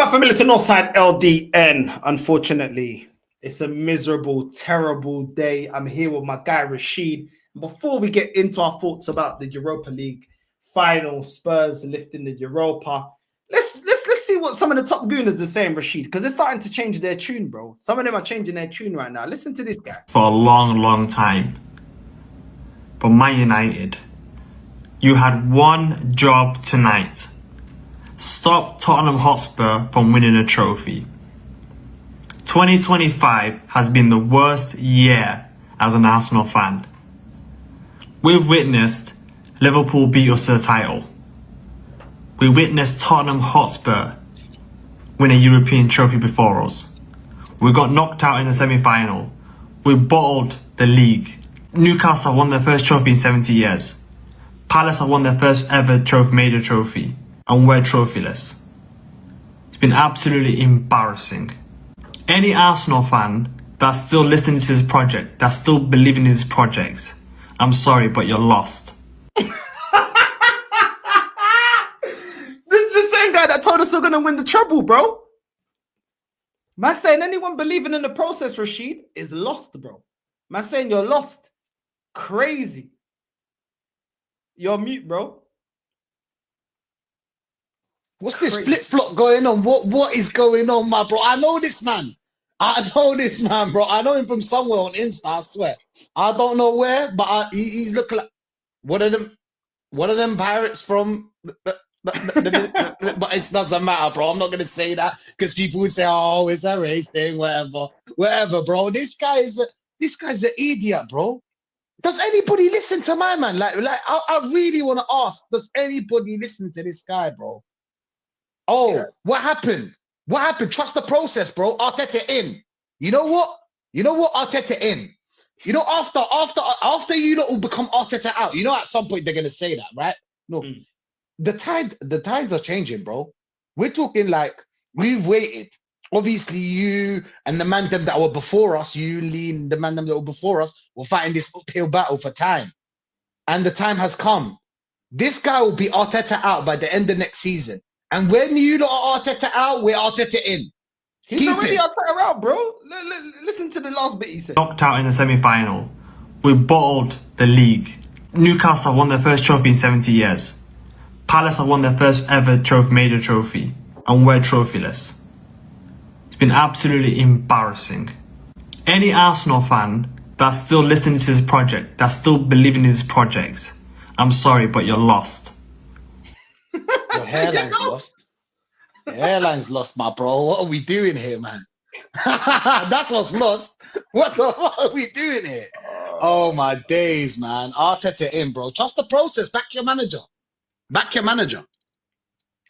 back, family, to Northside LDN. Unfortunately, it's a miserable, terrible day. I'm here with my guy Rachid. Before we get into our thoughts about the Europa League final, Spurs lifting the Europa, let's see what some of the top gooners are saying, Rachid, because they're starting to change their tune, bro. Some of them are changing their tune right now. Listen to this guy. For a long time. But Man United, you had one job tonight. Stop Tottenham Hotspur from winning a trophy. 2025 has been the worst year as an Arsenal fan. We've witnessed Liverpool beat us to the title. We witnessed Tottenham Hotspur win a European trophy before us. We got knocked out in the semi-final. We bottled the league. Newcastle won their first trophy in 70 years. Palace have won their first ever major trophy. And we're trophyless. It's been absolutely embarrassing. Any Arsenal fan that's still listening to this project, that's still believing in this project, I'm sorry, but you're lost. This is the same guy that told us we're going to win the treble, bro. Man saying anyone believing in the process, Rachid, is lost, bro. Man saying you're lost. Crazy. You're mute, bro. What's this flip-flop going on? What is going on, my bro? I know this man. Bro. I know him from somewhere on Insta, I swear. I don't know where, but he's looking like one of them pirates from but it doesn't matter, bro. I'm not gonna say that because people will say, oh, it's a race thing, whatever, bro. This guy's an idiot, bro. Does anybody listen to my man? Like I really want to ask, does anybody listen to this guy, bro? Oh, yeah. What happened? What happened? Trust the process, bro. Arteta in. You know what? Arteta in. You know, after you lot will become Arteta out. You know, at some point they're gonna say that, right? No, the tides are changing, bro. We're talking like we've waited. Obviously, you and the man them that were before us, you lean the man them that were before us, were fighting this uphill battle for time, and the time has come. This guy will be Arteta out by the end of next season. And when you lot are Arteta out, we're Arteta in. He's already Arteta out, bro. Listen to the last bit he said. Knocked out in the semi-final. We bottled the league. Newcastle won their first trophy in 70 years. Palace have won their first ever major trophy. And we're trophyless. It's been absolutely embarrassing. Any Arsenal fan that's still listening to this project, that's still believing in this project, I'm sorry, but you're lost. Your hairline's lost. Your hairline's lost, my bro. What are we doing here, man? That's what's lost. What the fuck are we doing here? Oh my days, man. Arteta in, bro. Trust the process. Back your manager.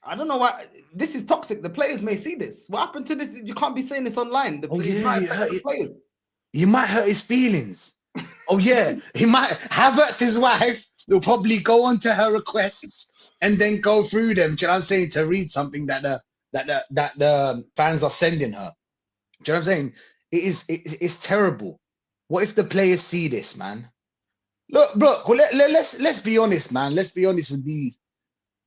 I don't know why this is toxic. The players may see this. What happened to this? You can't be saying this online. Players. You might hurt his feelings. Oh yeah, he might. Havertz, his wife, will probably go on to her requests and then go through them. Do you know what I'm saying? To read something that the fans are sending her. Do you know what I'm saying? It's terrible. What if the players see this, man? Look, let's be honest, man. Let's be honest with these.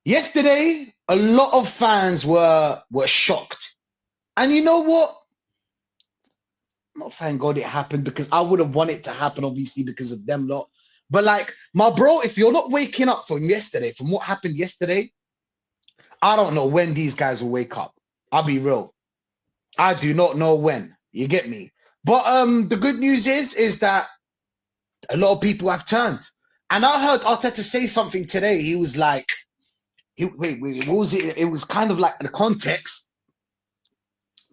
Yesterday, a lot of fans were shocked. And you know what? I'm not thank God it happened because I would have wanted it to happen, obviously, because of them lot. But like, my bro, if you're not waking up from yesterday, from what happened yesterday, I don't know when these guys will wake up. I'll be real. I do not know when. You get me? But the good news is that a lot of people have turned. And I heard Arteta say something today. He was like, wait, what was it? It was kind of like the context.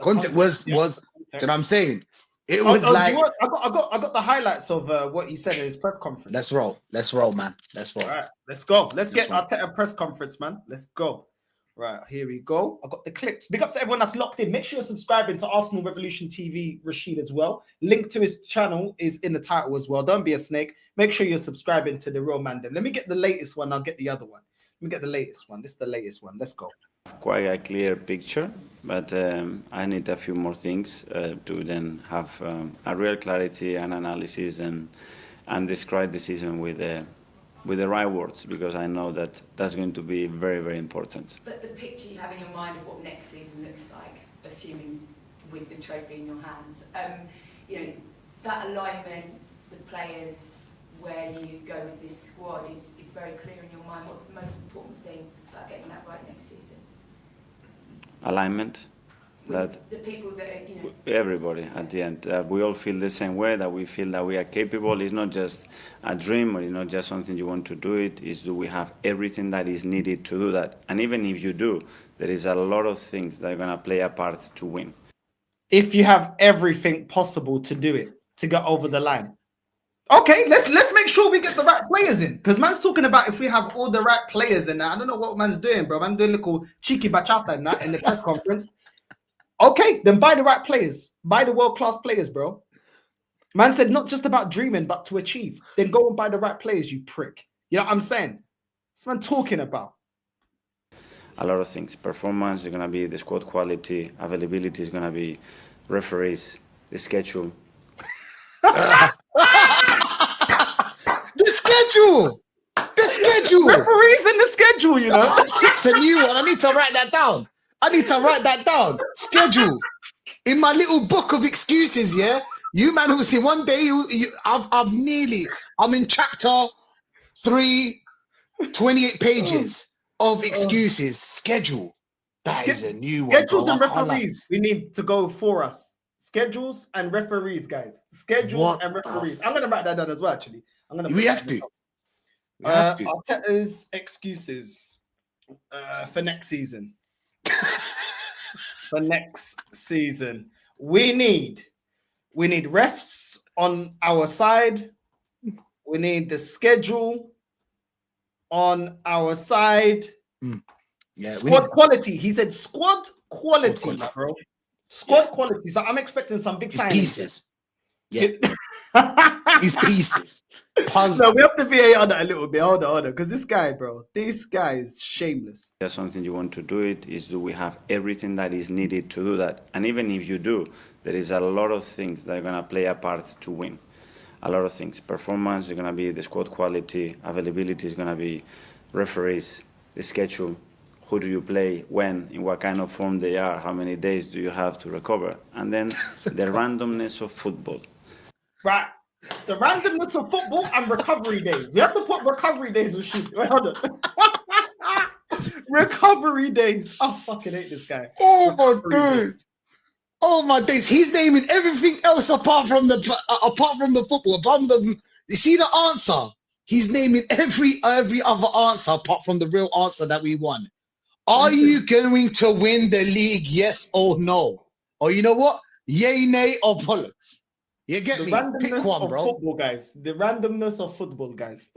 Context was, do you know what I'm saying? It was like I got the highlights of what he said in his press conference. Let's roll, man. Let's roll. All right, let's go. Let's get Arteta press conference, man. Let's go. Right, here we go. I got the clips. Big up to everyone that's locked in. Make sure you're subscribing to Arsenal Revolution TV, Rachid, as well. Link to his channel is in the title as well. Don't be a snake. Make sure you're subscribing to the Real Man. Let me get the latest one. I'll get the other one. Let me get the latest one. This is the latest one. Let's go. Quite a clear picture, but I need a few more things to then have a real clarity and analysis and describe the season with with the right words, because I know that that's going to be very, very important. But the picture you have in your mind of what next season looks like, assuming with the trophy in your hands, you know, that alignment, the players, where you go with this squad is very clear in your mind. What's the most important thing about getting that right next season? Alignment. That the people that are, you know, everybody at the end, we all feel the same way, that we feel that we are capable. It's not just a dream, or it's not just something you want to do. Do we have everything that is needed to do that? And even if you do, there is a lot of things that are going to play a part to win. If you have everything possible to do it, to get over the line. Okay, let's make sure we get the right players in. Because man's talking about if we have all the right players in there. I don't know what man's doing, bro. Man doing little cheeky bachata in that in the press conference. Okay, then buy the right players. Buy the world-class players, bro. Man said not just about dreaming, but to achieve. Then go and buy the right players, you prick. You know what I'm saying? What's man talking about? A lot of things. Performance is going to be the squad quality. Availability is going to be referees, the schedule. The schedule! The schedule! Referees in the schedule, you know? It's a new one. I need to write that down. Schedule. In my little book of excuses, yeah? You man will see one day I'm in chapter 3, 28 pages of excuses. Schedule. That is a new one. Schedules and referees. We need to go for us. Schedules and referees, guys. Schedules and referees. I'm gonna write that down as well, actually. We have to. Arteta's excuses for next season. For next season, we need refs on our side. We need the schedule on our side. Yeah, squad quality. He said squad quality, bro. Squad quality. So I'm expecting some big signings. Pieces. Yeah. His pieces. No, we have to VAR that a little bit. Hold on. Because this guy is shameless. There's something you want to do do we have everything that is needed to do that? And even if you do, there is a lot of things that are going to play a part to win. A lot of things. Performance is going to be the squad quality. Availability is going to be referees, the schedule. Who do you play, when, in what kind of form they are, how many days do you have to recover? And then the randomness of football. Right. The randomness of football and recovery days. We have to put recovery days with shit. Wait, hold on. Recovery days. I fucking hate this guy. Oh my days. Oh my days. He's naming everything else apart from the football. You see the answer? He's naming every other answer apart from the real answer that we want. Are you going to win the league? Yes or no? Or you know what? Yay, nay, or bollocks. You get me? Pick one, bro. Football, guys. The randomness of football, guys.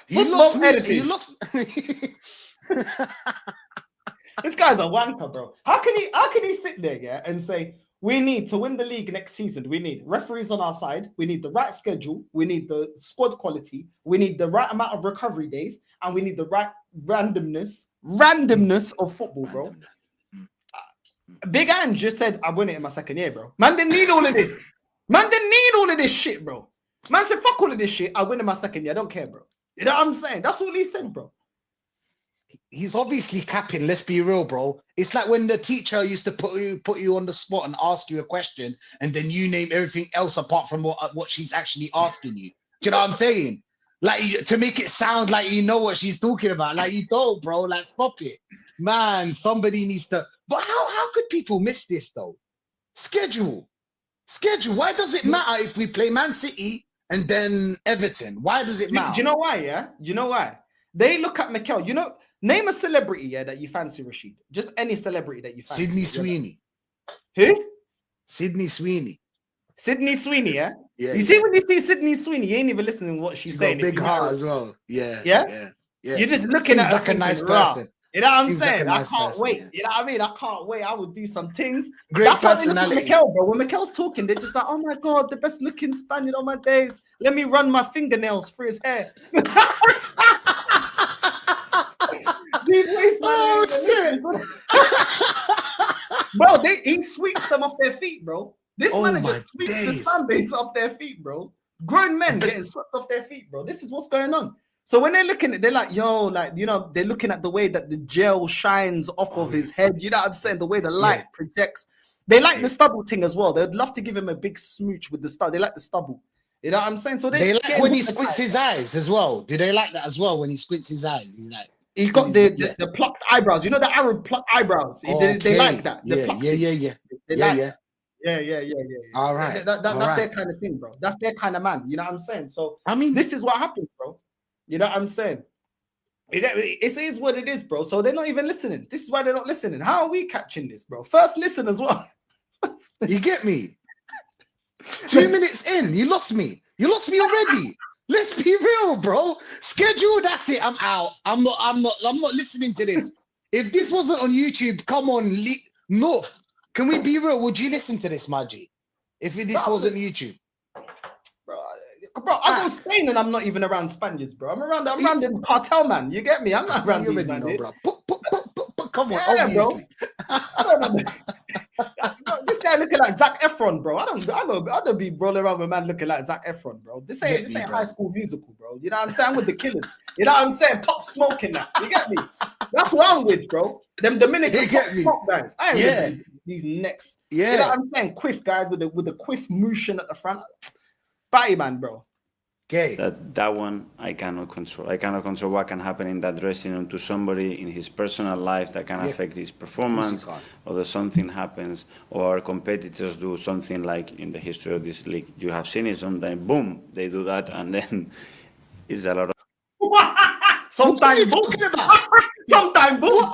You lost me. You lost. This guy's a wanker, bro. How can he sit there, yeah, and say we need to win the league next season? We need referees on our side. We need the right schedule. We need the squad quality. We need the right amount of recovery days, and we need the right randomness of football, bro. Big Ange just said, I win it in my second year, bro. Man didn't need all of this. Man didn't need all of this shit, bro. Man said, fuck all of this shit. I win in my second year. I don't care, bro. You know what I'm saying? That's all he said, bro. He's obviously capping. Let's be real, bro. It's like when the teacher used to put you on the spot and ask you a question, and then you name everything else apart from what she's actually asking you. Do you know what I'm saying? Like, to make it sound like you know what she's talking about. Like, you don't, bro. Like, stop it. Man, somebody needs to... But how could people miss this, though? Schedule. Why does it matter if we play Man City and then Everton? Why does it matter? Do you know why, yeah? Do you know why? They look at Mikel. You know, name a celebrity, yeah, that you fancy, Rachid. Just any celebrity that you fancy. Sydney Sweeney. Who? Sydney Sweeney. Sydney Sweeney, yeah? Yeah. You see, when you see Sydney Sweeney, you ain't even listening to what she's saying. Got a big heart as well. Yeah. Yeah? You're just looking at her like a nice person. You know what I'm Seems saying? like a nice I can't person, wait. yeah. You know what I mean? I can't wait. I would do some things. Great That's personality. how they look at Mikel, bro. When Mikel's talking, they're just like, oh my God, the best looking Spaniard on my days. Let me run my fingernails through his hair. Oh, shit. Bro, he sweeps them off their feet, bro. This manager sweeps days. the fan base off their feet, bro. Grown men getting swept off their feet, bro. This is what's going on. So when they're looking at, they're like, yo, like, you know, they're looking at the way that the gel shines off of his head. You know what I'm saying? The way the light projects. They like the stubble thing as well. They'd love to give him a big smooch with the stubble. They like the stubble. You know what I'm saying? So they like when he squints his eyes as well. Do they like that as well? When he squints his eyes, he's got the plucked eyebrows. You know the Arab plucked eyebrows. They like that. Yeah. All right. That's their kind of thing, bro. That's their kind of man. You know what I'm saying? So I mean, this is what happens, bro. You know what I'm saying? It is what it is, bro. So they're not even listening. This is why they're not listening. How are we catching this, bro? First listen as well. You get me? 2 minutes in, you lost me. You lost me already. Let's be real, bro. Schedule, that's it. I'm out. I'm not listening to this. If this wasn't on YouTube, come on, North. Can we be real? Would you listen to this, Maji? If this wasn't YouTube? Bro, I go to Spain and I'm not even around Spaniards, bro. I'm around the cartel, man. You get me? I'm not around these, man. Bro. Come on, obviously. Bro. This guy looking like Zac Efron, bro. I don't be rolling around with a man looking like Zac Efron, bro. This ain't High School Musical, bro. You know what I'm saying? I'm with the Killers. You know what I'm saying? Pop Smoking that. You get me? That's what I'm with, bro. Them Dominican pop guys. I ain't with these necks. Yeah. You know what I'm saying? Quiff guys with the quiff motion at the front. Batty man, bro. Okay. That one I cannot control. I cannot control what can happen in that dressing room to somebody in his personal life that can affect his performance, or that something happens, or our competitors do something like in the history of this league. You have seen it sometimes, boom, they do that, and then it's a lot of. Sometimes boom. Sometimes boom.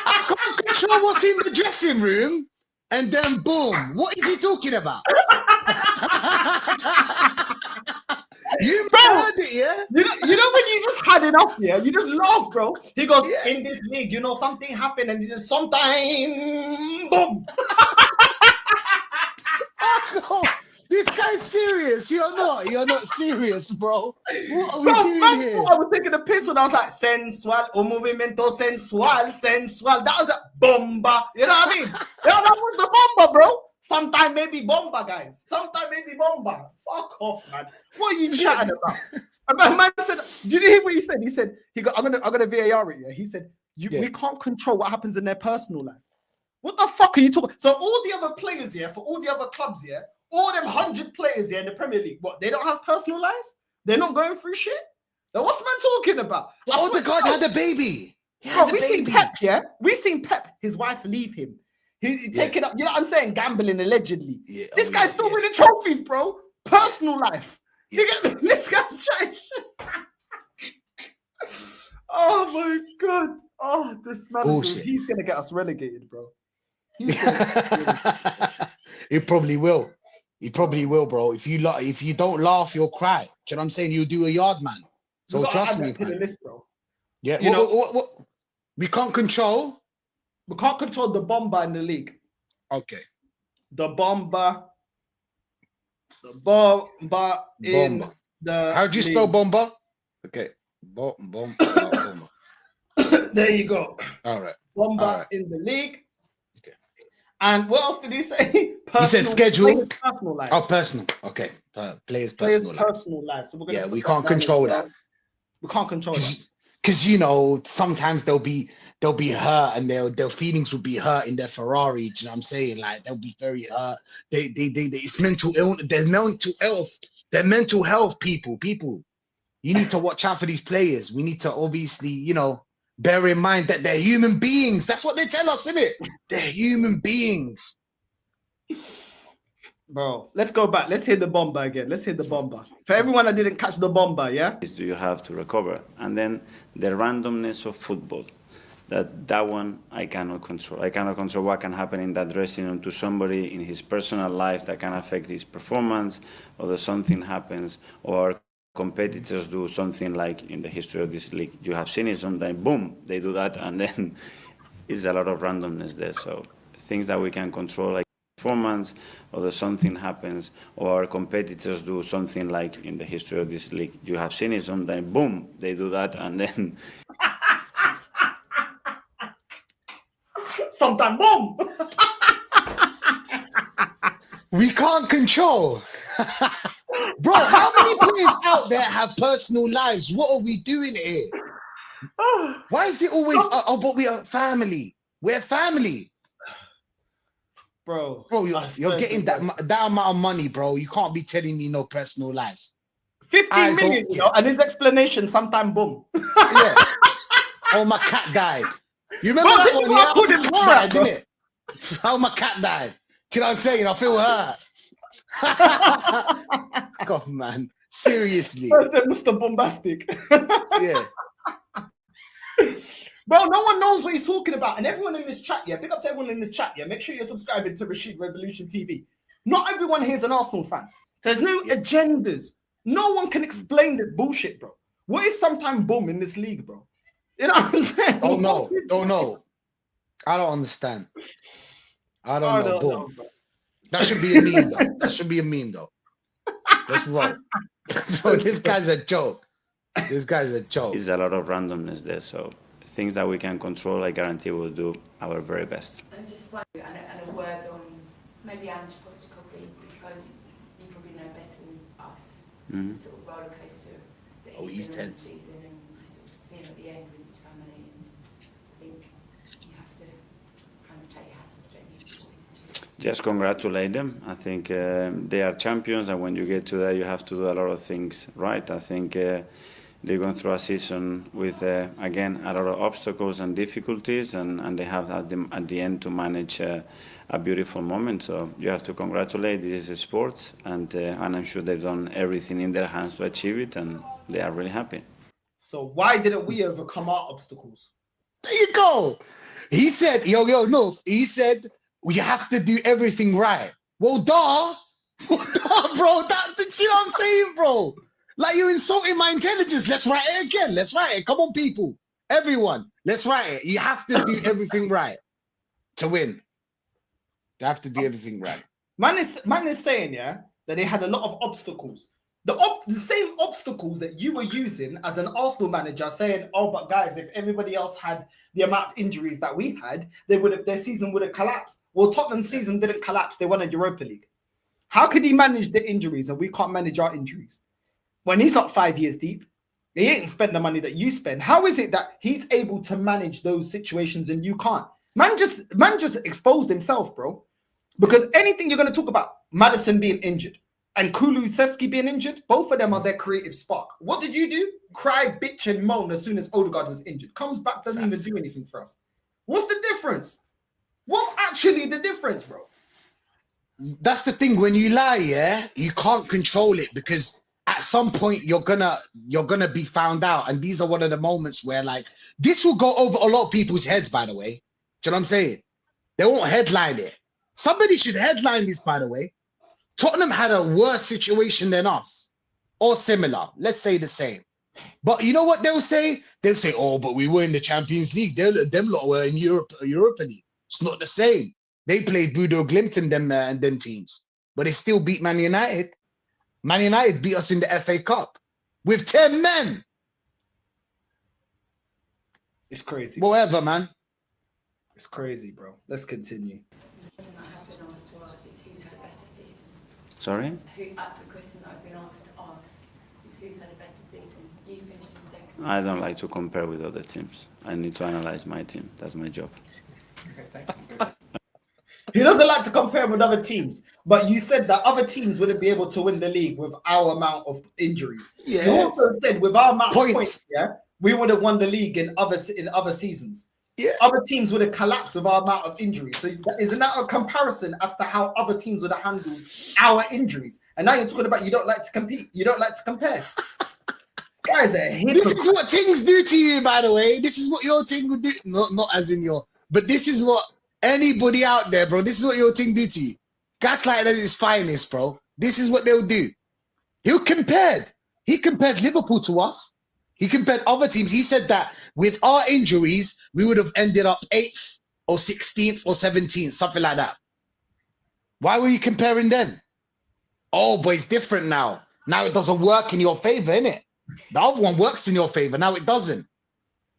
I can't control what's in the dressing room, and then boom. What is he talking about? You heard it, yeah? You know when you just had enough, yeah? You just laugh, bro. He goes, in this league, you know, something happened, and he just sometime, boom. Oh, this guy's serious. You're not serious, bro. What are we doing here? I was taking a piss when I was like, sensual, o movimiento sensual. That was a bomba. You know what I mean? Yeah, that was the bomba, bro. Sometime maybe bomba, guys. Sometime maybe bomba. Fuck off, man. What are you chatting about? And my man said, did you hear what he said? He said, I'm gonna VAR it, yeah. He said, we can't control what happens in their personal life. What the fuck are you talking? So all the other players here, for all the other clubs here, all them 100 players here in the Premier League, what, they don't have personal lives? They're not going through shit? Now what's man talking about? The God had a baby. Seen Pep, yeah? We seen Pep, his wife leave him. He taking up, you know what I'm saying? Gambling allegedly. Yeah, this guy's still winning trophies, bro. Personal life. You get me? This guy's changed. Oh my god. Oh, this man, he's gonna get us relegated, bro. He probably will. He probably will, bro. If you don't laugh, you'll cry. Do you know what I'm saying? You'll do a yard man. So trust me, to the list, bro. Yeah. What we can't control. We can't control the bomba in the league. Okay. The bomba in the How do you spell bomba? Okay. Bomba. There you go. All right. Bomba in the league. Okay. And what else did he say? He said schedule. Personal life. Oh, personal. Okay. Players' personal life. So we're we can't control that. We can't control that. Because you know, sometimes they'll be hurt, and their feelings will be hurt in their Ferrari. Do you know what I'm saying? Like they'll be very hurt. It's mental illness. Their mental health. People. You need to watch out for these players. We need to obviously, you know, bear in mind that they're human beings. That's what they tell us, isn't it? They're human beings. Bro, let's go back. Let's hear the bomba again. Let's hear the bomba. For everyone that didn't catch the bomba, yeah? Do you have to recover? And then the randomness of football. That one I cannot control. I cannot control what can happen in that dressing room to somebody in his personal life that can affect his performance, or that something happens, or our competitors do something like in the history of this league. You have seen it sometimes, boom, they do that, and then it's a lot of randomness there. So things that we can control, like performance, or that something happens, or our competitors do something like in the history of this league. You have seen it sometimes, boom, they do that, and then sometimes, boom. We can't control. Bro, how many players out out there have personal lives. What are we doing here? Why is it always, but we are family. We're family. Bro, Bro, you're getting that amount of money, bro. You can't be telling me no personal lives. 15 million, you know, and his explanation sometime boom. Yeah. Oh, my cat died. You remember Bro, that one? Yeah, put him more died, bro. didn't it? How my cat died. Do you know what I'm saying? I feel hurt. God, man. Seriously. I said Mr. Bombastic. Yeah. Bro, no one knows what he's talking about. And everyone in this chat, yeah, big up to everyone in the chat, yeah. Make sure you're subscribing to Rachid Revolution TV. Not everyone here is an Arsenal fan. There's no agendas. No one can explain this bullshit, bro. What is sometime boom in this league, bro? You know what I'm saying? Oh, no. Oh, no. I don't understand. I don't know. Boom. That should be a meme, though. That should be a meme, though. Let's roll. Bro, this guy's a joke. This guy's a joke. There's a lot of randomness there, so things that we can control, I guarantee we'll do our very best. And just one, and a word on maybe Ange Postecoglou, because you probably know better than us, the sort of roller coaster that he's been on this season, and you sort of see him at the end with his family, and I think you have to kind of take your hat off, don't you, to what he's achieved. Just congratulate them. I think they are champions, and when you get to that, you have to do a lot of things right. I think they're going through a season with, again, a lot of obstacles and difficulties, and they have at the end to manage a beautiful moment. So you have to congratulate. This is sport, and I'm sure they've done everything in their hands to achieve it, and they are really happy. So why didn't we overcome our obstacles? There you go. He said, he said, you have to do everything right. Well, duh. Bro. You know what I'm saying, bro? Like, you're insulting my intelligence. Let's write it again. Let's write it. Come on, people. Everyone, let's write it. You have to do everything right to win. You have to do everything right. Man is saying, yeah, that they had a lot of obstacles. The same obstacles that you were using as an Arsenal manager, saying, oh, but guys, if everybody else had the amount of injuries that we had, their season would have collapsed. Well, Tottenham's season didn't collapse. They won a Europa League. How could he manage the injuries and we can't manage our injuries? When he's not 5 years deep, he ain't spend the money that you spend. How is it that he's able to manage those situations and you can't? Man just exposed himself, bro. Because anything you're going to talk about, Maddison being injured and Kulusevski being injured, both of them are their creative spark. What did you do? Cry, bitch, and moan as soon as Odegaard was injured. Comes back, doesn't even do anything for us. What's the difference? What's actually the difference, bro? That's the thing. When you lie, yeah, you can't control it, because at some point you're gonna be found out. And these are one of the moments where, like, this will go over a lot of people's heads, by the way. Do you know what I'm saying? They won't headline it. Somebody should headline this, by the way. Tottenham had a worse situation than us, or similar. Let's say the same. But you know what they'll say? They'll say, oh, but we were in the Champions League. Them lot were in Europa League. It's not the same. They played Bodo Glimt and them teams, but they still beat Man United. Man United beat us in the FA Cup with 10 men. It's crazy. Whatever, man. It's crazy, bro. Let's continue. The question I have been asked to ask is who's had a better season? Sorry? The question that I've been asked to ask is who's had a better season? You finished in second. I don't like to compare with other teams. I need to analyze my team. That's my job. Okay, thank you. He doesn't like to compare with other teams, but you said that other teams wouldn't be able to win the league with our amount of injuries. Yeah. You also said with our amount Points. of points, yeah, we would have won the league in other seasons. Yeah. Other teams would have collapsed with our amount of injuries. So isn't that a comparison as to how other teams would have handled our injuries? And now you're talking about you don't like to compete. You don't like to compare. This guy's a hypocrite. This is what things do to you, by the way. This is what your thing would do. Not as in your, but this is what anybody out there, bro. This is what your thing do to you. Gaslighting at its finest, bro. This is what they'll do. He compared Liverpool to us. He compared other teams. He said that with our injuries, we would have ended up 8th or 16th or 17th, something like that. Why were you comparing them? Oh, but it's different now. Now it doesn't work in your favor, innit? The other one works in your favor. Now it doesn't.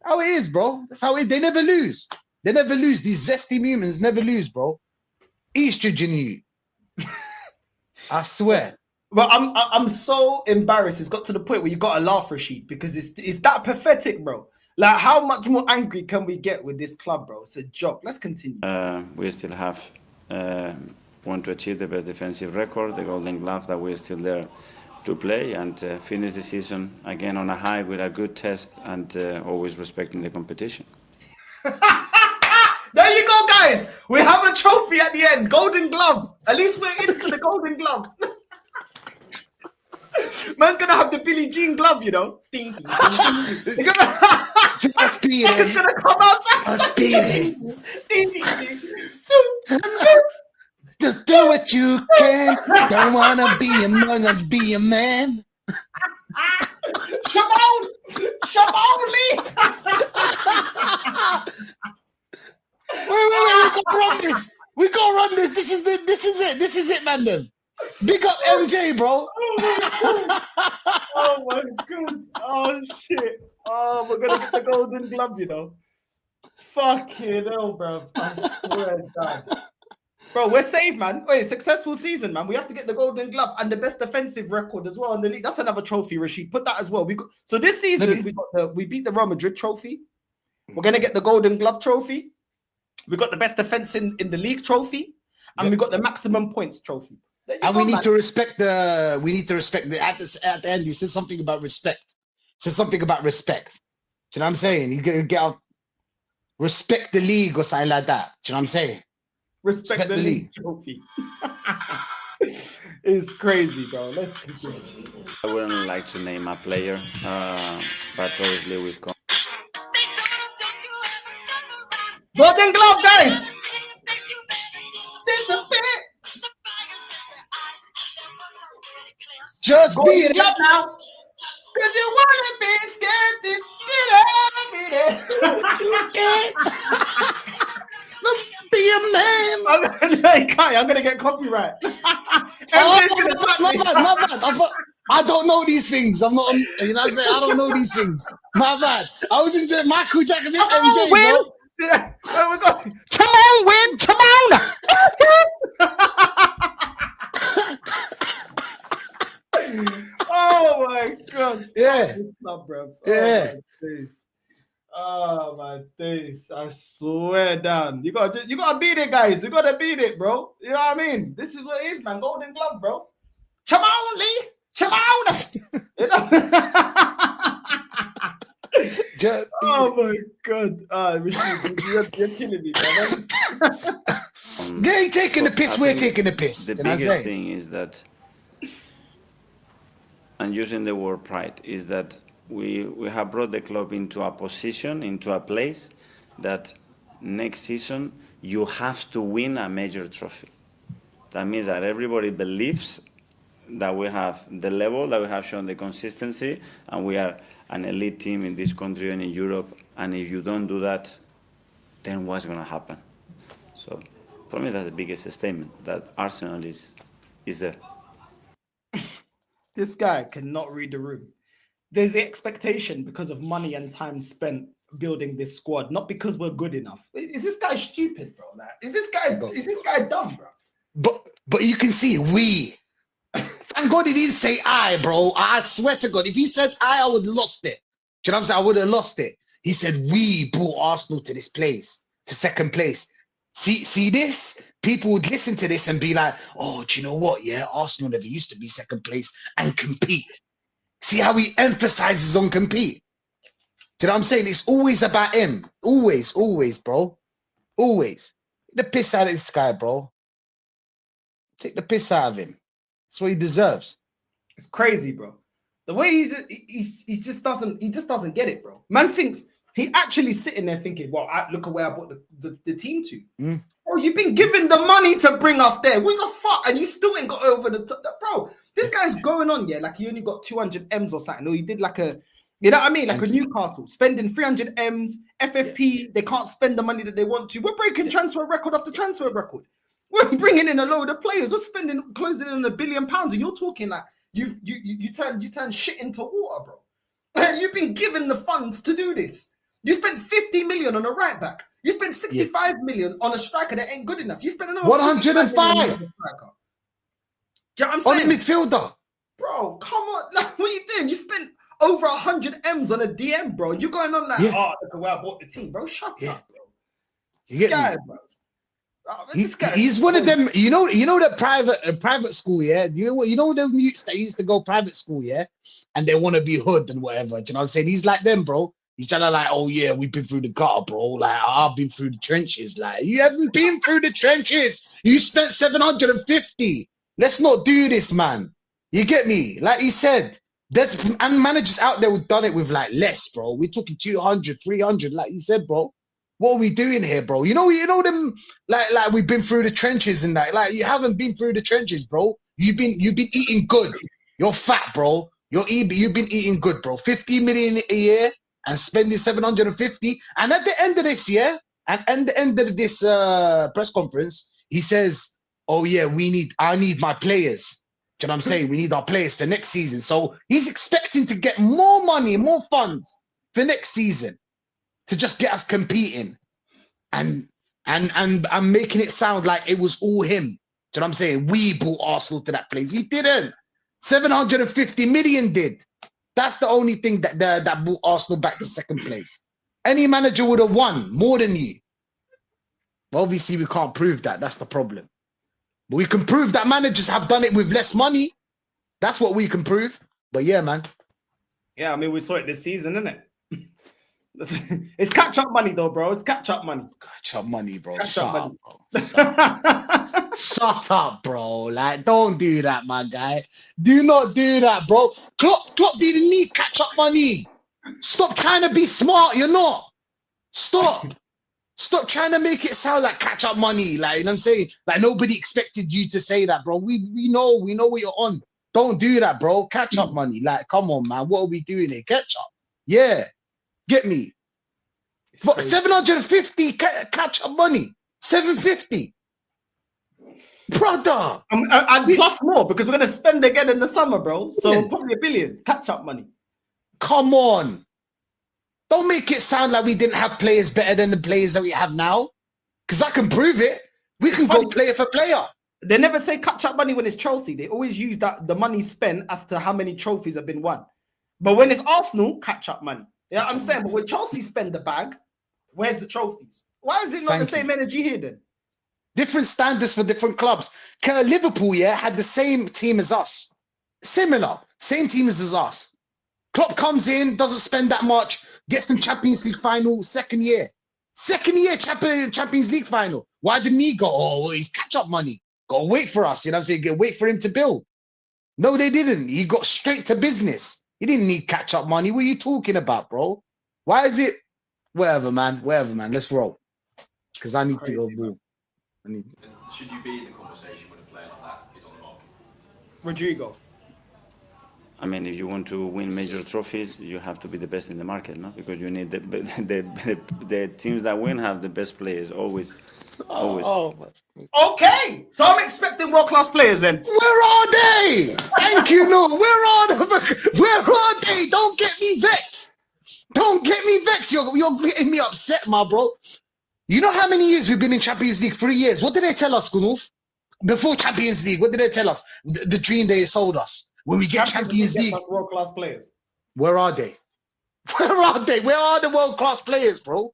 How it is, bro. That's how it is. They never lose. They never lose. These zesty humans never lose, bro. Estrogen you. I swear. But I'm so embarrassed. It's got to the point where you got to laugh, Rachid, because it's that pathetic, bro. Like, how much more angry can we get with this club, bro? It's a joke. Let's continue. We still have want to achieve the best defensive record, the Golden Glove, that we're still there to play and finish the season again on a high with a good test and always respecting the competition. There you go, guys. We have a trophy at the end. Golden Glove. At least we're in for the Golden Glove. Man's gonna have the Billie Jean glove, you know. Ding, ding, ding, ding. Just beat It's it. gonna come outside. Just beat it. Ding, ding, ding. Just do what you can. Don't wanna be a man, be a man. Shimon! Lee! Wait, we gotta run this. We gotta run this. This is it, man. Them. Big up MJ, bro. Oh my god. Oh shit. Oh, we're gonna get the Golden Glove, you know. Fucking hell, bro. I swear to God. Bro, we're saved, man. Wait, successful season, man. We have to get the Golden Glove and the best defensive record as well in the league. That's another trophy, Rachid. Put that as well. So this season we beat the Real Madrid trophy. We're gonna get the Golden Glove trophy. We got the best defense in the league trophy, and we got the maximum points trophy. And we need to respect the. We need to respect the. At the end, he says something about respect. Says something about respect. Do you know what I'm saying? You get out. Respect the league or something like that. Do you know what I'm saying? Respect the league trophy. It's crazy, bro. Let's continue. I wouldn't like to name a player, but obviously we've come. Golden Glove, guys. Just Golden beat it. Glove now. Cause you wanna be scared, Be a man. I'm gonna get copyright. My bad. I don't know these things. I'm not. You know what I'm saying? I don't know these things. My bad. I was enjoying Michael Jackson, MJ, bro. Yeah. Oh, come on, win! Come on! Oh my god! Yeah. Love, bro. Yeah. Oh my days! I swear down. You gotta beat it, guys. You gotta beat it, bro. You know what I mean? This is what it is, man. Golden Glove, bro. Come on, Lee. Come on. You know? Oh my god. Rachid, you're killing me, man. They ain't taking the piss, we're taking the piss. The biggest thing is that, and using the word pride, is that we have brought the club into a position, into a place that next season you have to win a major trophy. That means that everybody believes that we have the level, that we have shown the consistency, and we are an elite team in this country and in Europe. And if you don't do that, then what's going to happen? So for me, that's the biggest statement, that Arsenal is there. This guy cannot read the room. There's the expectation because of money and time spent building this squad, not because we're good enough. Is this guy stupid, bro? Like, is this guy dumb, bro? But you can see we. Thank God he didn't say I, bro. I swear to God, if he said I would have lost it. Do you know what I'm saying? I would have lost it. He said we brought Arsenal to this place, to second place. See this? People would listen to this and be like, oh, do you know what? Yeah, Arsenal never used to be second place and compete. See how he emphasizes on compete? Do you know what I'm saying? It's always about him. Always, bro. Always. Take the piss out of this guy, bro. Take the piss out of him. That's what he deserves. It's crazy, bro. The way he just doesn't get it, bro. Man thinks he actually sitting there thinking, well, look at where I brought the team to. Oh, you've been given the money to bring us there. What the fuck? And you still ain't got over the top. Bro, this guy's going on, yeah, like he only got 200 M's or something. Or he did like a, you know what I mean? Like a Newcastle, spending 300 M's, FFP, they can't spend the money that they want to. We're breaking transfer record after transfer record. We're bringing in a load of players. We're spending, closing in £1 billion. And you're talking like you turn shit into water, bro. You've been given the funds to do this. You spent 50 million on a right back. You spent 65 million on a striker that ain't good enough. You spent another 105 Do you know what I'm saying? on a midfielder. bro, come on. Like, what are you doing? You spent over 100 M's on a DM, bro. You're going on like, oh, look at where I bought the team, bro. Shut up, bro. You get me? Bro. He's one of them. You know that private school, yeah. You know the mutes that used to go private school, yeah, and they want to be hood and whatever. Do you know what I'm saying? He's like them, bro. He's trying to like, oh yeah, we've been through the gutter, bro. Like I've been through the trenches. Like you haven't been through the trenches. You spent 750. Let's not do this, man. You get me? Like he said, there's and managers out there who've done it with like less, bro. We're talking 200, 300, like you said, bro. What are we doing here, bro? You know them like we've been through the trenches and that. Like you haven't been through the trenches, bro. You've been eating good. You're fat, bro. You've been eating good, bro. 50 million a year and spending 750. And at the end of this year, and at the end of this press conference, he says, "Oh yeah, I need my players." Do you know what I'm saying? We need our players for next season. So he's expecting to get more money, more funds for next season, to just get us competing and making it sound like it was all him. Do you know what I'm saying? We brought Arsenal to that place. We didn't. 750 million did. That's the only thing that brought Arsenal back to second place. Any manager would have won more than you. But obviously, we can't prove that. That's the problem. But we can prove that managers have done it with less money. That's what we can prove. But yeah, man. Yeah, I mean, we saw it this season, isn't it? It's catch-up money, though, bro. It's catch-up money. Catch-up money, bro. Catch-up money. Bro. Shut up, bro. Like, don't do that, my guy. Do not do that, bro. Klopp didn't need catch-up money. Stop trying to be smart. You're not. Stop. Stop trying to make it sound like catch-up money. Like, you know what I'm saying? Like, nobody expected you to say that, bro. We know what you're on. Don't do that, bro. Catch-up money. Like, come on, man. What are we doing here? Catch-up. Yeah. Get me? For 750 catch-up money. 750. Brother. And plus more, because we're going to spend again in the summer, bro. So probably $1 billion. Catch-up money. Come on. Don't make it sound like we didn't have players better than the players that we have now. Because I can prove it. We can go player for player. They never say catch-up money when it's Chelsea. They always use the money spent as to how many trophies have been won. But when it's Arsenal, catch-up money. Yeah, I'm saying, but when Chelsea spend the bag, where's the trophies? Why is it not the same energy here then? Different standards for different clubs. Liverpool, had the same team as us. Similar. Same team as us. Klopp comes in, doesn't spend that much, gets them Champions League final second year. Second year Champions League final. Why didn't he go? Oh, well, he's catch-up money. Gotta wait for us. You know what I'm saying? Wait for him to build. No, they didn't. He got straight to business. He didn't need catch-up money. What are you talking about, bro? Why is it? Whatever, man. Let's roll. Because I need to go ball. Should you be in the conversation when a player like that is on the market? Rodrigo. I mean, if you want to win major trophies, you have to be the best in the market, no? Because you need the teams that win have the best players, always. Okay, so I'm expecting world-class players then. Where are they? Thank you, no. Where are they? Don't get me vexed. You're getting me upset, my bro. You know how many years we've been in Champions League? 3 years. What did they tell us, Gunulf? Before Champions League, what did they tell us? The dream they sold us. When we get Champions League. World-class players. Where are they? Where are they? Where are the world-class players, bro?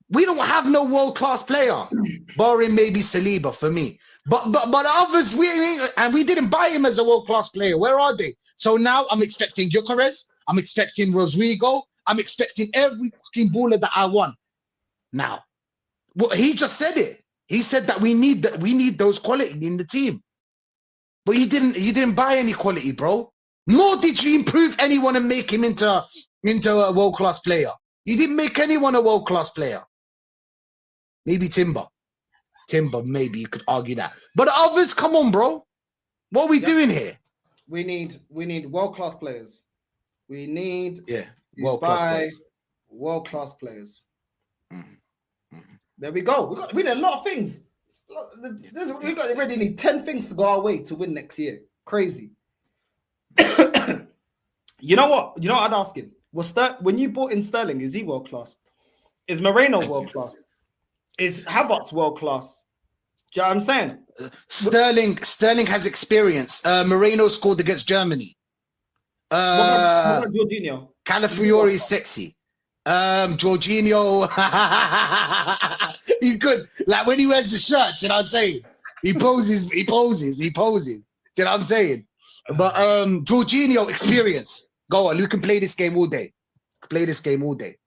We don't have no world-class player, barring maybe Saliba for me. But others, we didn't buy him as a world-class player. Where are they? So now I'm expecting Gyökeres. I'm expecting Rodrigo. I'm expecting every fucking baller that I want. Now, well, he just said it. He said that we need those quality in the team. But you didn't buy any quality, bro. Nor did you improve anyone and make him into a world-class player. You didn't make anyone a world-class player. Maybe Timber, maybe you could argue that. But the others, come on, bro. What are we doing here? We need world-class players. We need world-class players. Mm-hmm. There we go. We need a lot of things. We already need 10 things to go our way to win next year. Crazy. You know what? I'd ask him. When you bought in Sterling, is he world-class? Is Moreno world-class? Is Havertz world-class? Do you know what I'm saying? Sterling has experience. Moreno scored against Germany. What about Jorginho? Calafiori is sexy. Jorginho, he's good. Like when he wears the shirt, you know what I'm saying? He poses. Do you know what I'm saying? But Jorginho, experience. Go on, you can play this game all day. Play this game all day.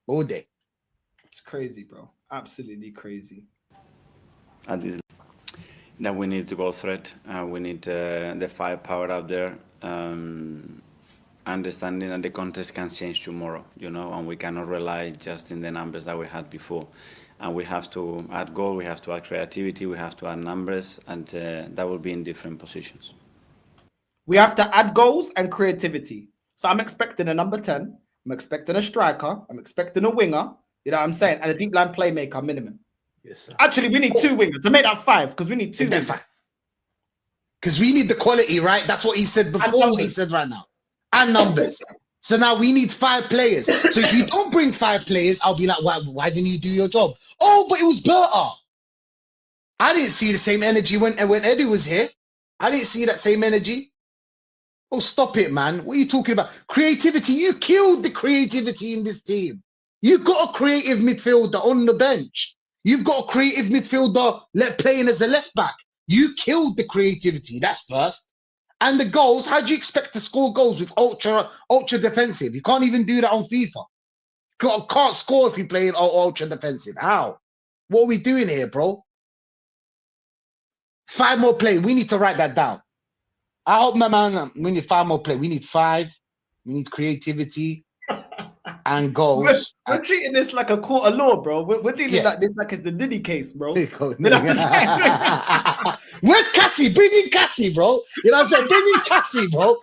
All day. It's crazy, bro. Absolutely crazy. At this, that we need to go threat. We need the firepower out there. Understanding that the context can change tomorrow, you know, and we cannot rely just in the numbers that we had before. And we have to add goal, we have to add creativity, we have to add numbers, and that will be in different positions. We have to add goals and creativity. So I'm expecting a number 10. I'm expecting a striker. I'm expecting a winger. You know what I'm saying? And a deep line playmaker minimum. Yes, sir. Actually, we need 2 wingers. To make that 5, because we need 2 wingers. Because we need the quality, right? That's what he said before, what he said right now. And numbers. So now we need 5 players. So if you don't bring 5 players, I'll be like, why didn't you do your job? Oh, but it was better. I didn't see the same energy when Eddie was here. I didn't see that same energy. Oh, stop it, man. What are you talking about? Creativity. You killed the creativity in this team. You've got a creative midfielder on the bench. You've got a creative midfielder playing as a left back. You killed the creativity. That's first. And the goals, how do you expect to score goals with ultra defensive? You can't even do that on FIFA. Can't score if you're playing ultra defensive. How? What are we doing here, bro? 5 more play. We need to write that down. I hope, my man, we need 5 more play. We need 5. We need creativity and goals. We're treating this like a court of law, bro. We're dealing like this like it's the Diddy case, bro. You know what I'm saying? Where's Cassie? Bring in Cassie, bro. You know what I'm saying? Bring in Cassie, bro.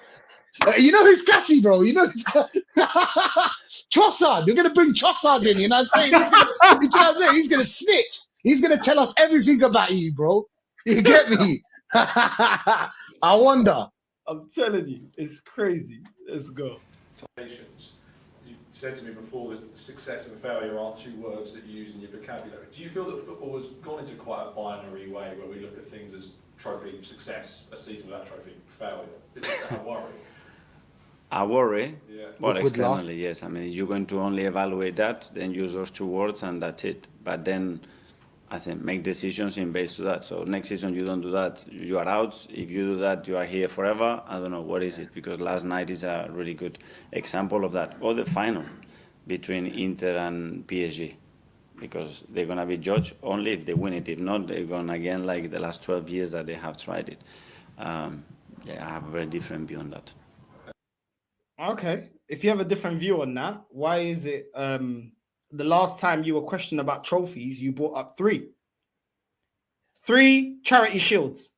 You know who's Cassie, bro? You know who's Trossard. You're gonna bring Trossard in. You know what I'm saying? He's gonna snitch. He's gonna tell us everything about you, bro. You get me? I wonder. I'm telling you, it's crazy. Let's go. You said to me before that success and failure aren't 2 words that you use in your vocabulary. Do you feel that football has gone into quite a binary way where we look at things as trophy success, a season without trophy failure? Is that a worry? A worry? Yeah. Well, externally, yes. I mean, you're going to only evaluate that, then use those 2 words and that's it. But then, I think, make decisions in base to that. So next season you don't do that, you are out. If you do that, you are here forever. I don't know, what is it? Because last night is a really good example of that. Or the final between Inter and PSG. Because they're going to be judged only if they win it. If not, they're going again like the last 12 years that they have tried it. I have a very different view on that. Okay. If you have a different view on that, why is it the last time you were questioned about trophies, you brought up 3 charity shields?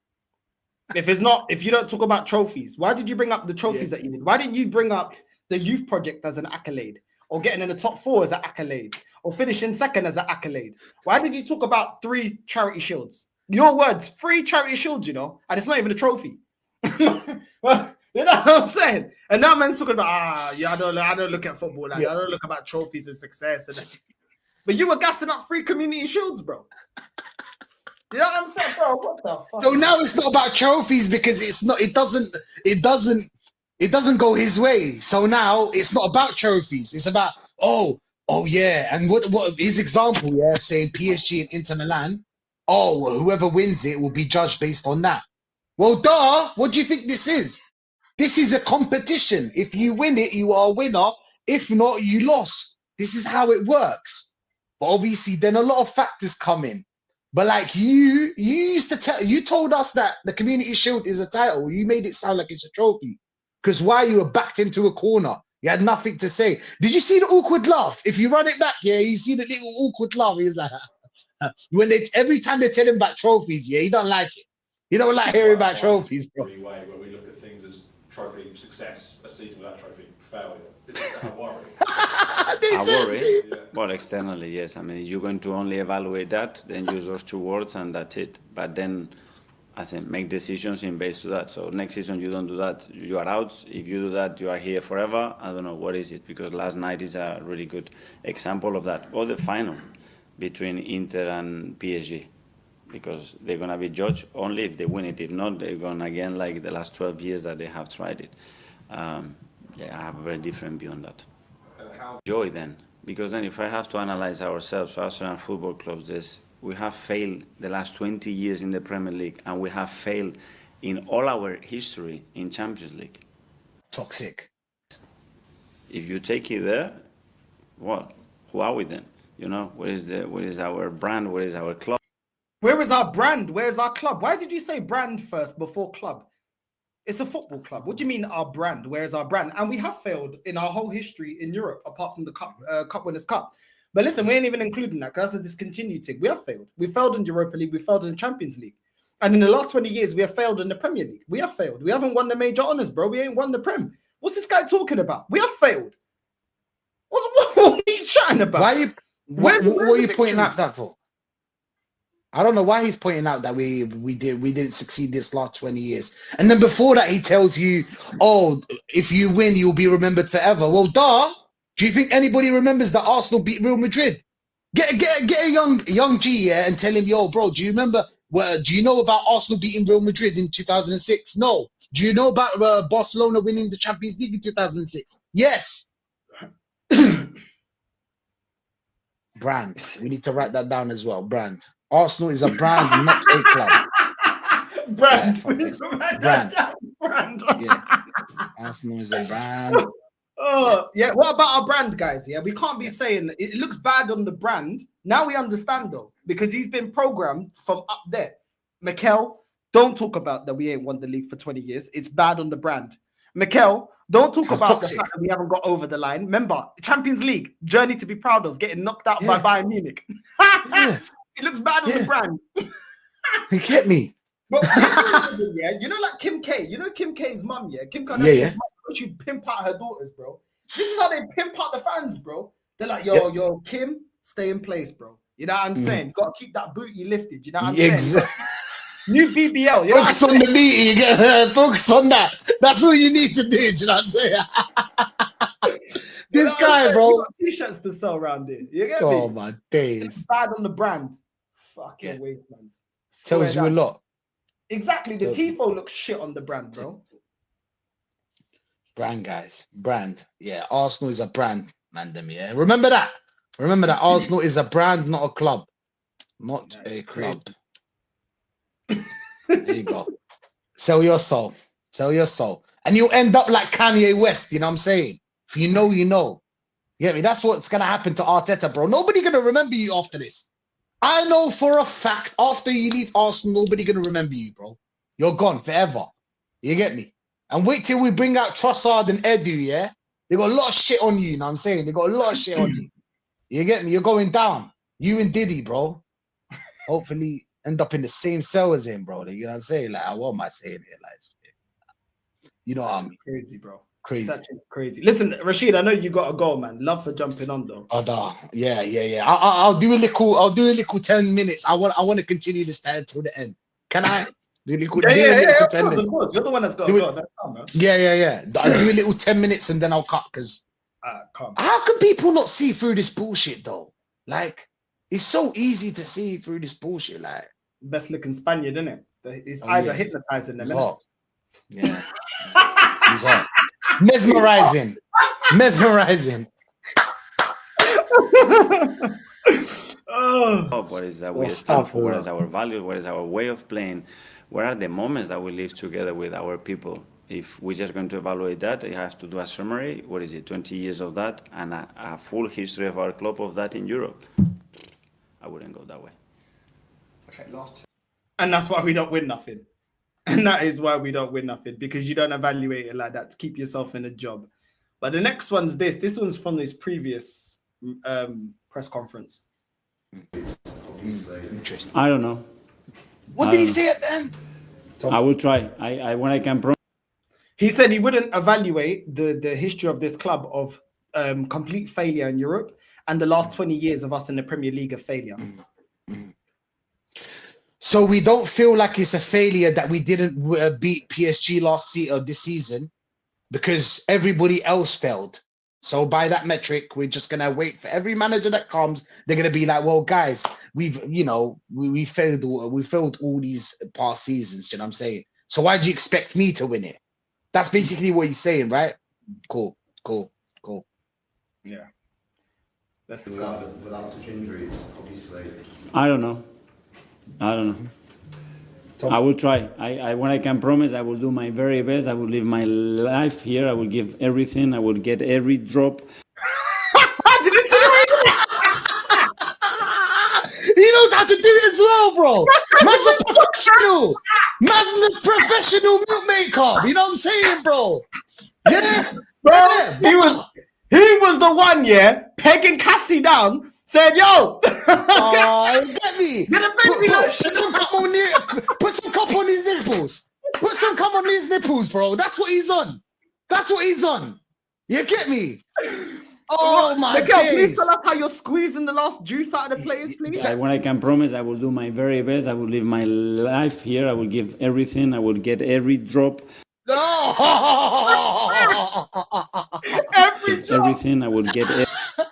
If you don't talk about trophies, why did you bring up the trophies that you did? Why didn't you bring up the youth project as an accolade, or getting in the top 4 as an accolade, or finishing second as an accolade? Why did you talk about 3 charity shields? Your words, 3 charity shields, you know, and it's not even a trophy. Well, you know what I'm saying? And now man's talking about, I don't look at football like that. I don't look about trophies and success. But you were gassing up 3 community shields, bro. You know what I'm saying, bro? What the fuck? So now it's not about trophies because it doesn't go his way. So now it's not about trophies. It's about, oh yeah. And what his example, saying PSG and Inter Milan, whoever wins it will be judged based on that. Well, what do you think this is? This is a competition. If you win it, you are a winner. If not, you lost. This is how it works. But obviously, then a lot of factors come in. But like you told us that the Community Shield is a title. You made it sound like it's a trophy. Because why? You were backed into a corner. You had nothing to say. Did you see the awkward laugh? If you run it back, you see the little awkward laugh. He's like, every time they tell him about trophies, he don't like it. He don't like hearing about trophies, bro. Way where we look at things as trophy success, a season without trophy failure. Is that a worry? A worry? Well, externally, yes. I mean, you're going to only evaluate that, then use those 2 words and that's it. But then, I think, make decisions in base to that. So next season you don't do that, you are out. If you do that, you are here forever. I don't know, what is it? Because last night is a really good example of that. Or the final between Inter and PSG. because they're gonna be judged only if they win it. If not, they're gonna again like the last 12 years that they have tried it. Yeah, I have a very different view on that. Joy then, because then if I have to analyze ourselves, Arsenal football clubs, we have failed the last 20 years in the Premier League, and we have failed in all our history in Champions League. Toxic. If you take it there, well, who are we then? You know, where is our brand? Where is our club? Where is our brand? Where is our club? Why did you say brand first before club? It's a football club. What do you mean our brand? Where is our brand? And we have failed in our whole history in Europe, apart from the Cup Winners' Cup. But listen, we ain't even including that because that's a discontinued thing. We have failed. We failed in Europa League. We failed in the Champions League. And in the last 20 years, we have failed in the Premier League. We have failed. We haven't won the major honours, bro. We ain't won the Prem. What's this guy talking about? We have failed. What are you chatting about? Why are you? What are you pointing out that for? I don't know why he's pointing out that we didn't succeed this last 20 years. And then before that, he tells you, oh, if you win, you'll be remembered forever. Well, duh. Do you think anybody remembers that Arsenal beat Real Madrid? Get a young G, yeah, and tell him, yo, bro, do you remember? Do you know about Arsenal beating Real Madrid in 2006? No. Do you know about Barcelona winning the Champions League in 2006? Yes. Brand. We need to write that down as well. Brand. Arsenal is a brand, not a club. Brand. Yeah, brand. Yeah. Arsenal is a brand. Oh, yeah. What about our brand, guys? Yeah, we can't be saying it looks bad on the brand. Now we understand, though, because he's been programmed from up there. Mikel, don't talk about that we ain't won the league for 20 years. It's bad on the brand. Mikel, don't talk about the fact that we haven't got over the line. Remember, Champions League, journey to be proud of, getting knocked out by Bayern Munich. It looks bad on the brand. You get me? But yeah, you know, like Kim K. You know Kim K's mum, yeah? Kim Kardashian's mum, she pimp out her daughters, bro. This is how they pimp out the fans, bro. They're like, yo, Kim, stay in place, bro. You know what I'm saying? You got to keep that booty lifted. You know what I'm saying? New BBL. You know focus on the booty. Focus on that. That's all you need to do. You know what I'm saying? This guy, bro. You got t-shirts to sell around here. You get me? Oh, my days. It's bad on the brand. Fucking waste, man. Tells you a lot. Exactly. The tifo looks shit on the brand, bro. Brand, guys. Brand. Yeah, Arsenal is a brand, man. Yeah. Remember that. Remember that Arsenal is a brand, not a club. Not a club. There you go. Sell your soul. Sell your soul. And you'll end up like Kanye West, you know what I'm saying? If you know, you know. You get me? That's what's going to happen to Arteta, bro. Nobody going to remember you after this. I know for a fact, after you leave Arsenal, nobody going to remember you, bro. You're gone forever. You get me? And wait till we bring out Trossard and Edu, yeah? They got a lot of shit on you, you know what I'm saying? They got a lot of shit on you. You get me? You're going down. You and Diddy, bro. Hopefully end up in the same cell as him, bro. You know what I'm saying? Like, what am I saying here? Like, you know what I mean? Crazy, bro. Crazy. Such crazy. Listen, Rachid, I know you got to go, man. Love for jumping on, though. Oh, no. Yeah. I'll do a little 10 minutes. I want to continue this until the end. Can I? Do a little 10 minutes. Of course. You're the one that's got to go. That's fine, man. Yeah. I'll do a little 10 minutes and then I'll cut because how can people not see through this bullshit though? Like, it's so easy to see through this bullshit. Like, best looking Spaniard, isn't it? His eyes are hypnotizing them. He's hot. Yeah. He's hot. Mesmerizing. What is that we stand for? What is our value? What is our way of playing? What are the moments that we live together with our people? If we're just going to evaluate that, you have to do a summary. What is it? 20 years of that and a full history of our club of that in Europe. I wouldn't go that way. Okay, and that's why we don't win nothing. And that is why we don't win nothing, because you don't evaluate it like that to keep yourself in a job. But the next one's this. This one's from his previous press conference. Interesting. I don't know. What did he say at the end? I will try. I when I can. He said he wouldn't evaluate the history of this club of complete failure in Europe and the last 20 years of us in the Premier League of failure. So we don't feel like it's a failure that we didn't beat PSG this season because everybody else failed. So by that metric, we're just gonna wait for every manager that comes. They're gonna be like, well, guys, we failed all these past seasons. You know what I'm saying? So why do you expect me to win it? That's basically what he's saying, right? Cool. Yeah. Let's without such injuries, obviously. I don't know. Tom. I will try. When I can promise, I will do my very best. I will live my life here. I will give everything. I will get every drop. Did you see He knows how to do it as well, bro. Man's a professional. Man's a professional milk maker. You know what I'm saying, bro? Yeah, bro? yeah. He was the one, yeah, pegging Cassie down, said, yo. Get me. Put some cup on his nipples. Put some cup on his nipples, bro. That's what he's on. You get me? Oh my Miguel, days. please tell us how you're squeezing the last juice out of the players, please. When I can promise, I will do my very best. I will live my life here. I will give everything. I will get every drop. Everything. I will get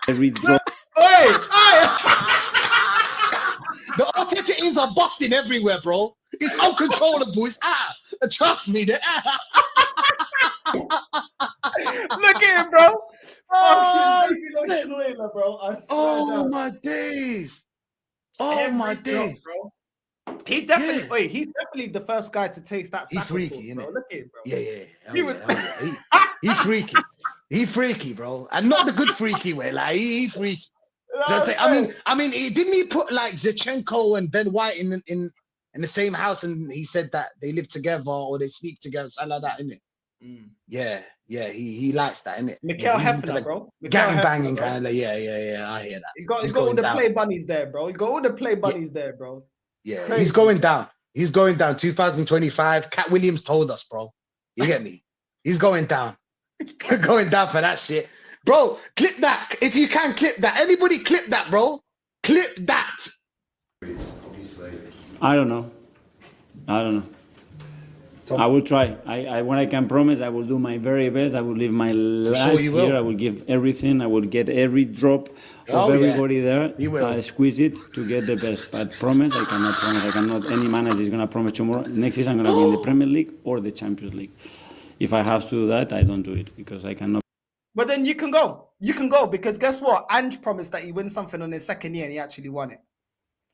every drop. Hey. The Arteta are busting everywhere, bro. It's uncontrollable. It's trust me. Look at him, bro. Oh my days. Oh my days. Bro. He's definitely the first guy to taste that He sack freaky, sauce, bro. innit? Look at him, bro. Yeah. He freaky. He freaky, bro. And not the good freaky way. Like he freaky. I mean, didn't he put like Zinchenko and Ben White in the same house, and he said that they live together or they sleep together, something like that, innit? Yeah, he likes that, innit? Miguel Hefner, bro. Gang banging kind of like, yeah, I hear that. He's got all the play bunnies there, bro. He's got all the play bunnies there, bro. Yeah, Crazy. he's going down. 2025. Cat Williams told us, bro. You get me? He's going down. Going down for that shit. Bro, clip that. If you can clip that. Anybody clip that, bro. Clip that. Obviously. I don't know. Tom. I will try. When I can promise, I will do my very best. I will live my life here. I will give everything. I will get every drop of everybody there. I squeeze it to get the best. But promise, I cannot promise. I cannot. Any manager is going to promise tomorrow. Next season, I'm going to be in the Premier League or the Champions League. If I have to do that, I don't do it because I cannot. But then you can go. You can go because guess what? Ange promised that he wins something on his second year and he actually won it.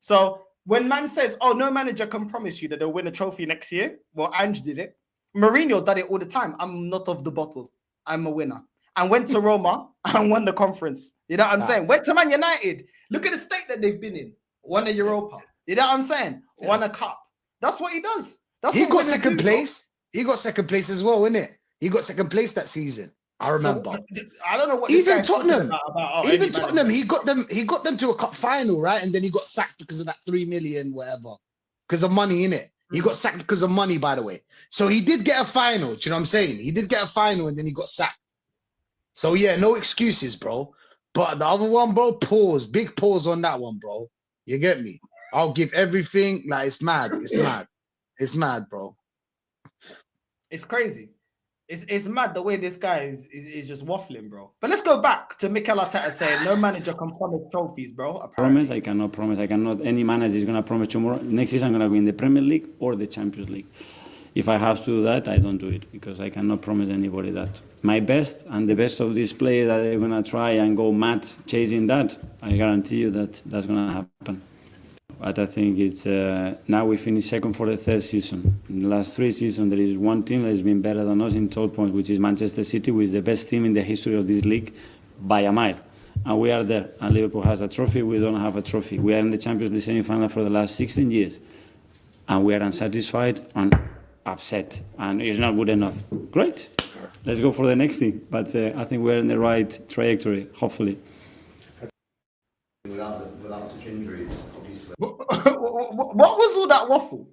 So when man says, oh, no manager can promise you that they'll win a trophy next year, well, Ange did it. Mourinho did it all the time. I'm not off the bottle. I'm a winner. And went to Roma and won the conference. You know what I'm saying? Went to Man United. Look at the state that they've been in. Won a Europa. You know what I'm saying? Won a cup. That's what he does. He got second place. He got second place as well, innit? He got second place that season. I remember. So, I don't know what even Tottenham. about even Tottenham, he got them to a cup final, right? And then he got sacked because of that 3 million, whatever. Because of money, innit? He got sacked because of money, by the way. So he did get a final. Do you know what I'm saying? He did get a final and then he got sacked. So yeah, no excuses, bro. But the other one, bro, big pause on that one, bro. You get me? I'll give everything. Like it's mad. It's mad, bro. It's crazy. It's mad the way this guy is just waffling, bro. But let's go back to Mikel Arteta saying no manager can promise trophies, bro. Apparently. Promise, I cannot promise. I cannot. Any manager is going to promise tomorrow. Next season, I'm going to be in the Premier League or the Champions League. If I have to do that, I don't do it because I cannot promise anybody that. My best and the best of these players that are going to try and go mad chasing that, I guarantee you that that's going to happen. But I think it's now we finish second for the third season. In the last 3 seasons, there is one team that has been better than us in 12 points, which is Manchester City, which is the best team in the history of this league by a mile. And we are there. And Liverpool has a trophy. We don't have a trophy. We are in the Champions League semi-final for the last 16 years. And we are unsatisfied and upset. And it's not good enough. Great. Let's go for the next thing. But I think we're in the right trajectory, hopefully. Without such injuries, obviously. What was all that waffle?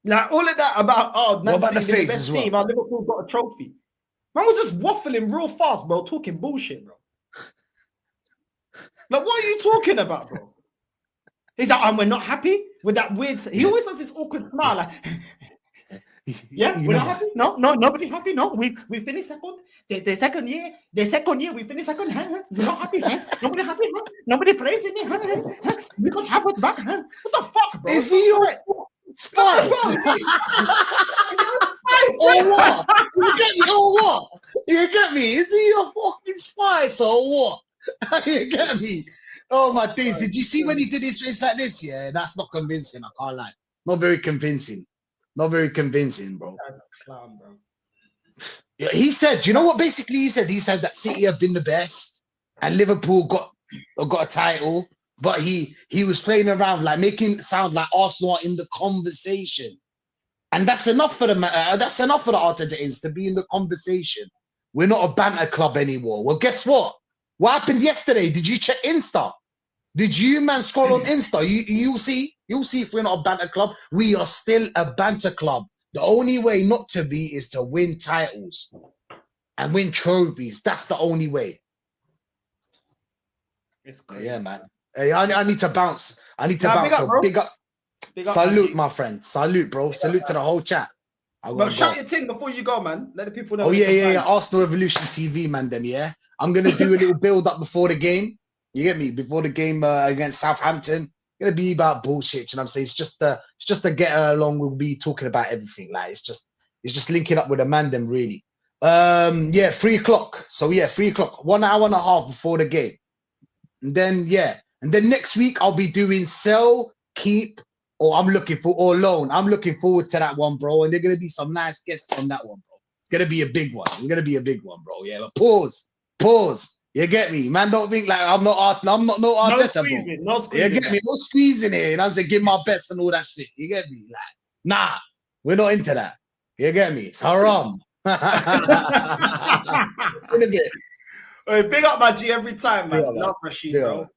Like all of that about Man City the best team, Liverpool got a trophy. Man was just waffling real fast, bro, talking bullshit, bro. Like, what are you talking about, bro? He's like, we're not happy with that weird. He always does this awkward smile, like. Yeah, You we're know not what? happy. No, nobody happy. No, we finished second. The second year we finished second. Huh? We're not happy. Huh? Nobody happy. Huh? Nobody praising me. Huh? Huh? We got half it back. Huh? What the fuck, bro? Is It's he not your correct. fucking What the spice? hell? Is it spice? Or what? You get me? Or what? You get me? Is he your fucking spice or what? You get me? Oh my days! Did you see when he did his face like this? Yeah, that's not convincing. I can't lie. Not very convincing. Not very convincing, bro. That's a clown, bro. Yeah, he said. Do you know what? Basically, he said. He said that City have been the best, and Liverpool got a title. But he was playing around, like making it sound like Arsenal are in the conversation. And that's enough for the that's enough for the Artetaans to be in the conversation. We're not a banter club anymore. Well, guess what? What happened yesterday? Did you check Insta? Did you man scroll on Insta? You'll see if we're not a banter club. We are still a banter club. The only way not to be is to win titles and win trophies. That's the only way. It's crazy. Yeah, man. Hey, I need to bounce. I need to Nah, bounce. big up, So bro. big up. Big up, Salute, G. my friend. Salute, bro. Salute to the whole chat. I Bro, gotta shout go. your thing before you go, man. Let the people know. Oh where yeah, they can yeah, find yeah. you. Arsenal Revolution TV, man. Them, yeah. I'm gonna do a little build up before the game. You get me? Before the game against Southampton, gonna be about bullshit. You know what I'm saying? It's just to get along. We'll be talking about everything. Like it's just linking up with a man. Them really. Yeah, 3 o'clock. So yeah, 3 o'clock. 1 hour and a half before the game. And then next week I'll be doing sell, keep, or loan. I'm looking forward to that one, bro. And there're gonna be some nice guests on that one, bro. It's gonna be a big one. It's gonna be a big one, bro. Yeah, but pause. You get me, man? Don't think like I'm not no No Arteta, bro. squeezing. No You squeezing. get me? No squeezing here. You know what I'm saying? Give my best and all that shit. You get me? Like, nah, we're not into that. You get me? It's haram. In a bit. Hey, big up my G every time, man. Big up, man. Love Rachid, Big bro. up.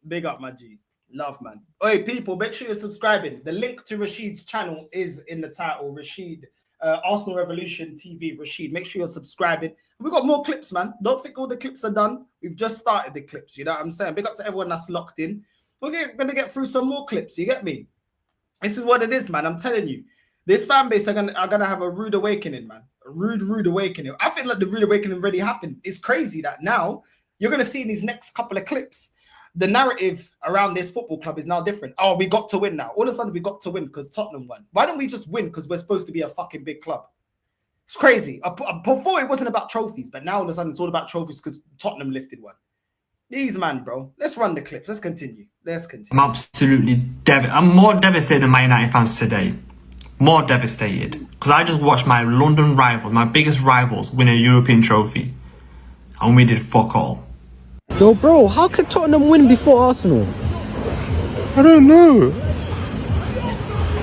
Big up my G. Love, man. Hey, people, make sure you're subscribing. The link to Rachid's channel is in the title. Rachid, Arsenal Revolution TV, Rachid. Make sure you're subscribing. We've got more clips, man. Don't think all the clips are done. We've just started the clips. You know what I'm saying? Big up to everyone that's locked in. We're going to get through some more clips. You get me? This is what it is, man. I'm telling you. This fan base are gonna have a rude awakening, man. A rude awakening. I feel like the rude awakening already happened. It's crazy that now you're gonna see in these next couple of clips, the narrative around this football club is now different. Oh, we got to win now. All of a sudden we got to win because Tottenham won. Why don't we just win because we're supposed to be a fucking big club? It's crazy. Before it wasn't about trophies, but now all of a sudden it's all about trophies because Tottenham lifted one. These man, bro. Let's run the clips. Let's continue. I'm absolutely I'm more devastated than my United fans today. More devastated. Because I just watched my London rivals, my biggest rivals, win a European trophy. And we did fuck all. Yo, bro, how could Tottenham win before Arsenal? I don't know.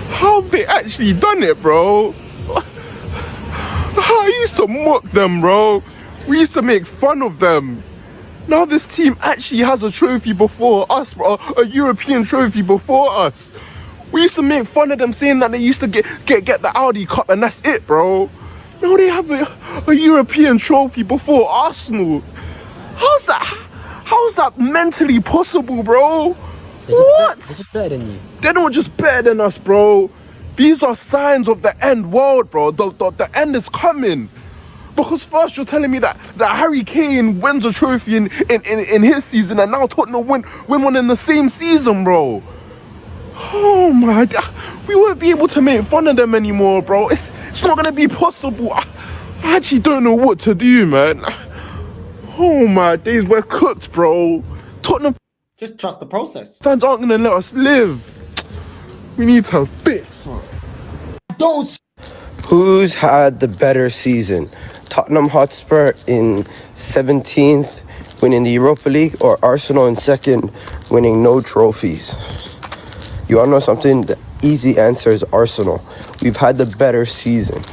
How have they actually done it, bro? I used to mock them, bro. We used to make fun of them. Now this team actually has a trophy before us, bro. A European trophy before us. We used to make fun of them saying that they used to get the Audi Cup and that's it, bro. Now they have a European trophy before Arsenal. How's that mentally possible, bro? What? They're just better than you. They're not just better than us, bro. These are signs of the end world, bro. The end is coming. Because first you're telling me that Harry Kane wins a trophy in his season and now Tottenham win one in the same season, bro. Oh my God. We won't be able to make fun of them anymore, bro. It's not going to be possible. I actually don't know what to do, man. Oh my days, we're cooked, bro. Tottenham Just trust the process. fans aren't going to let us live. We need to fix. Don't. Who's had the better season? Tottenham Hotspur in 17th, winning the Europa League, or Arsenal in 2nd, winning no trophies? You all know something? The easy answer is Arsenal. We've had the better season.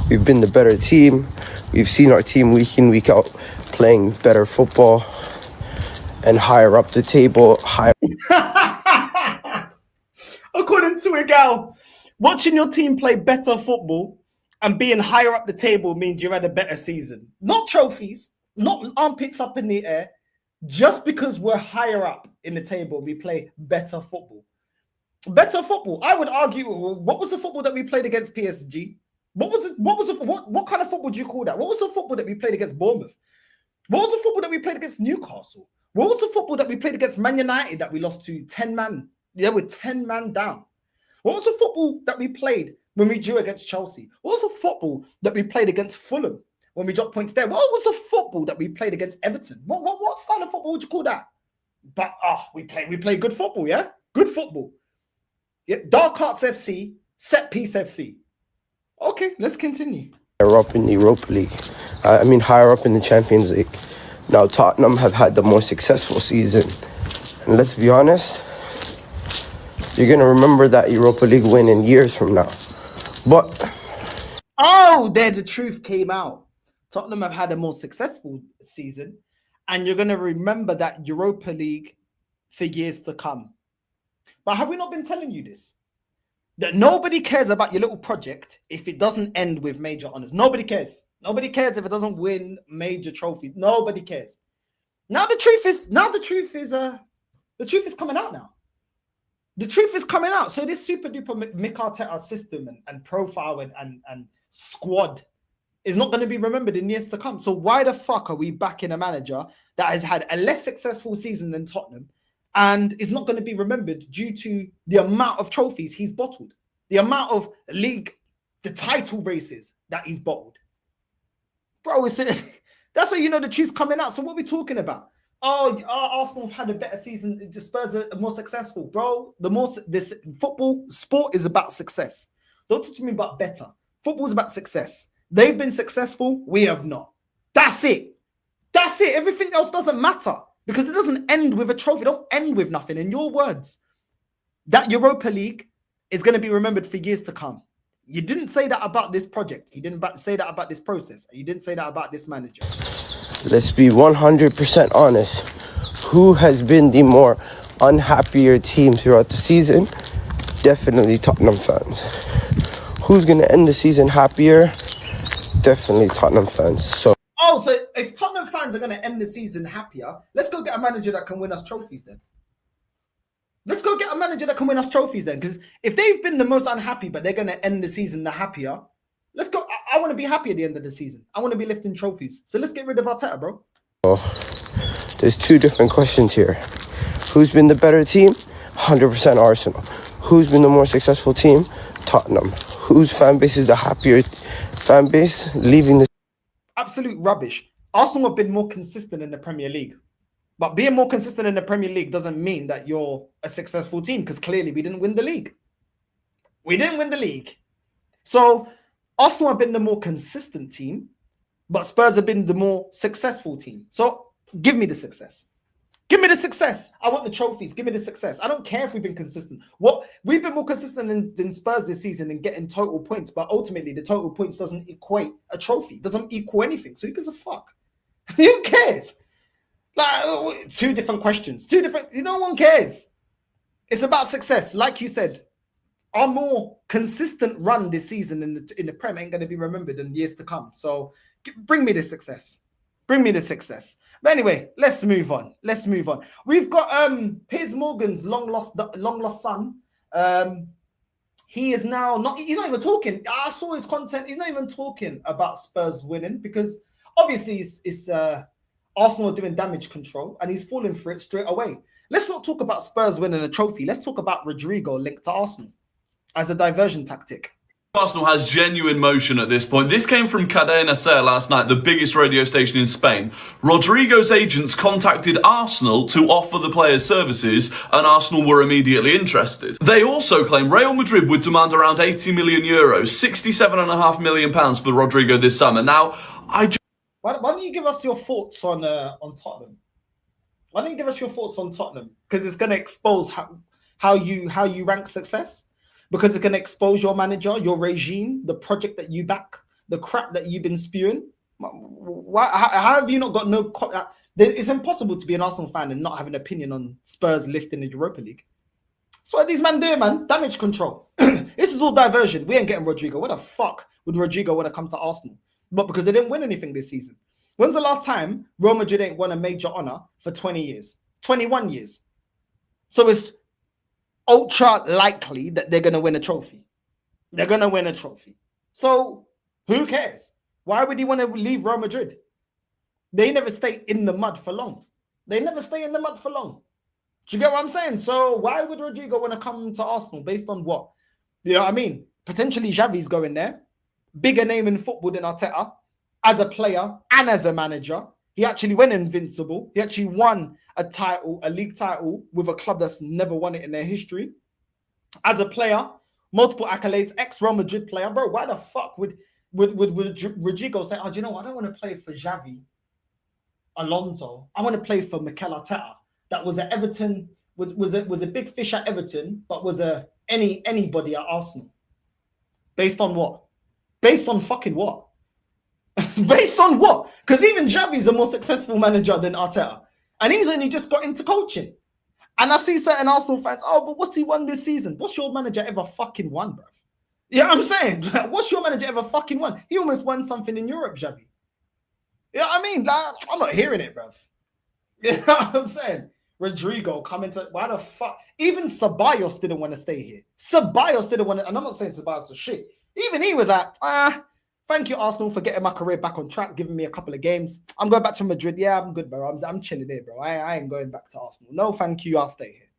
We've been the better team. We've seen our team week in, week out playing better football and higher up the table. According to a gal, watching your team play better football and being higher up the table means you had a better season. Not trophies, not armpits up in the air. Just because we're higher up in the table, we play better football. Better football. I would argue, what was the football that we played against PSG? What kind of football do you call that? What was the football that we played against Bournemouth? What was the football that we played against Newcastle? What was the football that we played against Man United that we lost to 10 man? Yeah, with 10 man down. What was the football that we played when we drew against Chelsea? What was the football that we played against Fulham when we dropped points there? What was the football that we played against Everton? What style of football would you call that? But we play good football, yeah? Good football. Yeah, Dark Arts FC, Set Piece FC. Okay, let's continue. Higher up in the Europa League. Higher up in the Champions League. Now, Tottenham have had the more successful season. And let's be honest, you're going to remember that Europa League win in years from now. But... there the truth came out. Tottenham have had a more successful season. And you're going to remember that Europa League for years to come. But have we not been telling you this? That nobody cares about your little project if it doesn't end with major honors. Nobody cares. Nobody cares if it doesn't win major trophies. Nobody cares. Now the truth is coming out now. The truth is coming out. So this super duper Mick Arteta system and profile and squad is not going to be remembered in years to come. So why the fuck are we backing a manager that has had a less successful season than Tottenham and is not going to be remembered due to the amount of trophies he's bottled, the amount of league, the title races that he's bottled? Bro, that's how you know the truth's coming out. So what are we talking about? Arsenal have had a better season. The Spurs are more successful. Bro, this football sport is about success. Don't talk to me about better. Football is about success. They've been successful. We have not. That's it. That's it. Everything else doesn't matter because it doesn't end with a trophy. It don't end with nothing. In your words, that Europa League is going to be remembered for years to come. You didn't say that about this project. You didn't say that about this process. You didn't say that about this manager. Let's be 100% honest. Who has been the more unhappier team throughout the season? Definitely Tottenham fans. Who's going to end the season happier? Definitely Tottenham fans. So if Tottenham fans are going to end the season happier, let's go get a manager that can win us trophies then. Let's go get a manager that can win us trophies then. Because if they've been the most unhappy, but they're going to end the season the happier, let's go. I want to be happy at the end of the season. I want to be lifting trophies. So let's get rid of Arteta, bro. There's two different questions here. Who's been the better team? 100% Arsenal. Who's been the more successful team? Tottenham. Whose fan base is the happier fan base? Leaving the... Absolute rubbish. Arsenal have been more consistent in the Premier League. But being more consistent in the Premier League doesn't mean that you're a successful team because clearly we didn't win the league. We didn't win the league. So Arsenal have been the more consistent team, but Spurs have been the more successful team. So give me the success. Give me the success. I want the trophies. Give me the success. I don't care if we've been consistent. We've been more consistent than Spurs this season in getting total points, but ultimately the total points doesn't equate a trophy. It doesn't equal anything. So who gives a fuck? Who cares? Like two different questions. No one cares. It's about success. Like you said, our more consistent run this season in the Prem ain't going to be remembered in years to come. So bring me the success. Bring me the success. But anyway, let's move on. We've got Piers Morgan's long lost son. He is now he's not even talking. I saw his content. He's not even talking about Spurs winning because obviously it's Arsenal doing damage control and he's falling for it straight away. Let's not talk about Spurs winning a trophy. Let's talk about Rodrigo linked to Arsenal as a diversion tactic. Arsenal has genuine motion at this point. This came from Cadena Ser last night, the biggest radio station in Spain. Rodrigo's agents contacted Arsenal to offer the player's services, and Arsenal were immediately interested. They also claim Real Madrid would demand around 80 million euros, £67.5 million for Rodrigo this summer. Now, Why don't you give us your thoughts on Tottenham? Why don't you give us your thoughts on Tottenham? Because it's going to expose how you rank success. Because it's going to expose your manager, your regime, the project that you back, the crap that you've been spewing. How have you not got no... It's impossible to be an Arsenal fan and not have an opinion on Spurs lifting the Europa League. So what these men do, man? Damage control. This is all diversion. We ain't getting Rodrigo. What the fuck would Rodrigo want to come to Arsenal? But because they didn't win anything this season. When's the last time Real Madrid ain't won a major honor for 20 years? 21 years. So it's ultra likely that they're going to win a trophy. They're going to win a trophy. So who cares? Why would he want to leave Real Madrid? They never stay in the mud for long. They never stay in the mud for long. Do you get what I'm saying? So why would Rodrigo want to come to Arsenal based on what? You know what I mean? Potentially Xavi's going there. Bigger name in football than Arteta as a player and as a manager. He actually went invincible. He actually won a title, a league title with a club that's never won it in their history. As a player, multiple accolades, ex-Real Madrid player. Bro, why the fuck would Rodrigo say, oh, do you know what? I don't want to play for Xavi Alonso. I want to play for Mikel Arteta. That was at Everton, was a big fish at Everton, but was anybody at Arsenal. Based on what? Based on fucking what? Based on what? Because even Xavi's a more successful manager than Arteta. And he's only just got into coaching. And I see certain Arsenal fans, oh, but what's he won this season? What's your manager ever fucking won, bruv? You know what I'm saying? What's your manager ever fucking won? He almost won something in Europe, Xavi. You know what I mean? Like, I'm not hearing it, bruv. You know what I'm saying? Rodrigo coming to, why the fuck? Even Ceballos didn't want to stay here. Ceballos didn't want to, and I'm not saying Ceballos is shit. Even he was like, thank you, Arsenal, for getting my career back on track, giving me a couple of games. I'm going back to Madrid. Yeah, I'm good, bro. I'm chilling here, bro. I ain't going back to Arsenal. No, thank you. I'll stay here.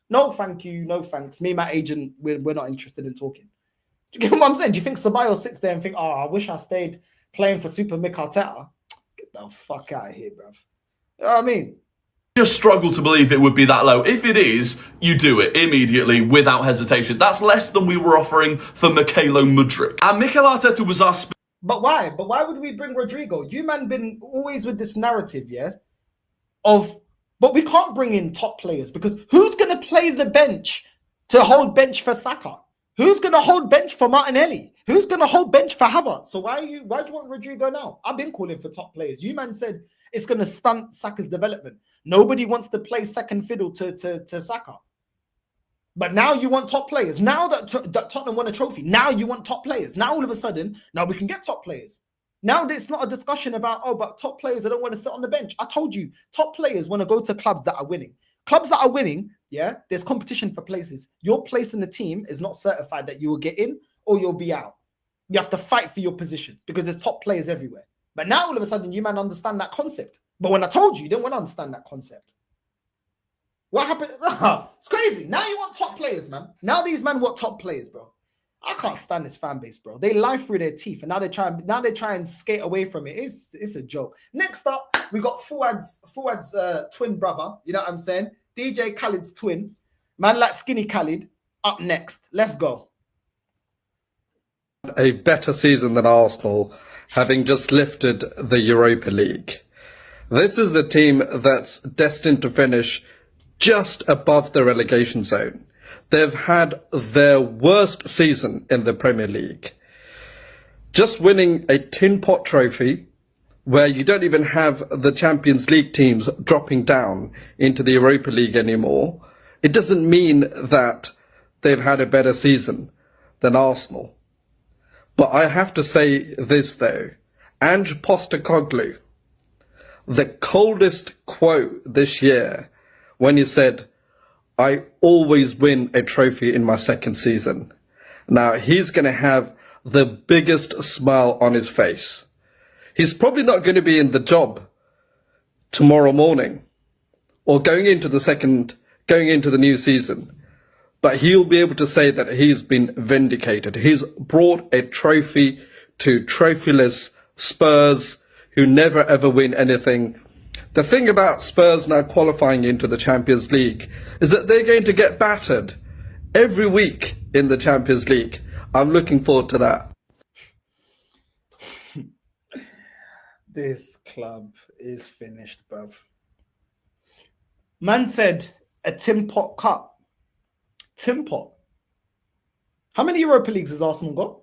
No, thank you. No, thanks. Me and my agent, we're not interested in talking. Do you get what I'm saying? Do you think Ceballos sits there and think, oh, I wish I stayed playing for Super Mikel Arteta? Get the fuck out of here, bro. You know what I mean? Just struggle to believe it would be that low. If it is, you do it immediately without hesitation. That's less than we were offering for Mikhailo Mudryk. And Mikel Arteta was our... But why? But why would we bring Rodrigo? You man been always with this narrative, yeah? But we can't bring in top players because who's going to play the bench to hold bench for Saka? Who's going to hold bench for Martinelli? Who's going to hold bench for Havertz? So why do you want Rodrigo now? I've been calling for top players. You man said it's going to stunt Saka's development. Nobody wants to play second fiddle to Saka. But now you want top players. Now that Tottenham won a trophy, now you want top players. Now all of a sudden, now we can get top players. Now it's not a discussion about, oh, but top players, I don't want to sit on the bench. I told you, top players want to go to clubs that are winning. Clubs that are winning, yeah, there's competition for places. Your place in the team is not certified that you will get in or you'll be out. You have to fight for your position because there's top players everywhere. But now all of a sudden, you man understand that concept. But when I told you, you didn't want to understand that concept. What happened? It's crazy. Now you want top players, man. Now these men want top players, bro. I can't stand this fan base, bro. They lie through their teeth, and now they try and skate away from it. It's a joke. Next up, we got Fuad's twin brother. You know what I'm saying? DJ Khaled's twin, man like Skinny Khaled. Up next, let's go. A better season than Arsenal, having just lifted the Europa League. This is a team that's destined to finish just above the relegation zone. They've had their worst season in the Premier League. Just winning a tin pot trophy where you don't even have the Champions League teams dropping down into the Europa League anymore. It doesn't mean that they've had a better season than Arsenal. But I have to say this though, Ange Postecoglou, the coldest quote this year when he said, I always win a trophy in my second season. Now he's going to have the biggest smile on his face. He's probably not going to be in the job tomorrow morning or going into the new season, but he'll be able to say that he's been vindicated. He's brought a trophy to trophyless Spurs who never ever win anything. The thing about Spurs now qualifying into the Champions League is that they're going to get battered every week in the Champions League. I'm looking forward to that. This club is finished, bruv. Man said a Tim Pot Cup. Tim Pot. How many Europa Leagues has Arsenal got?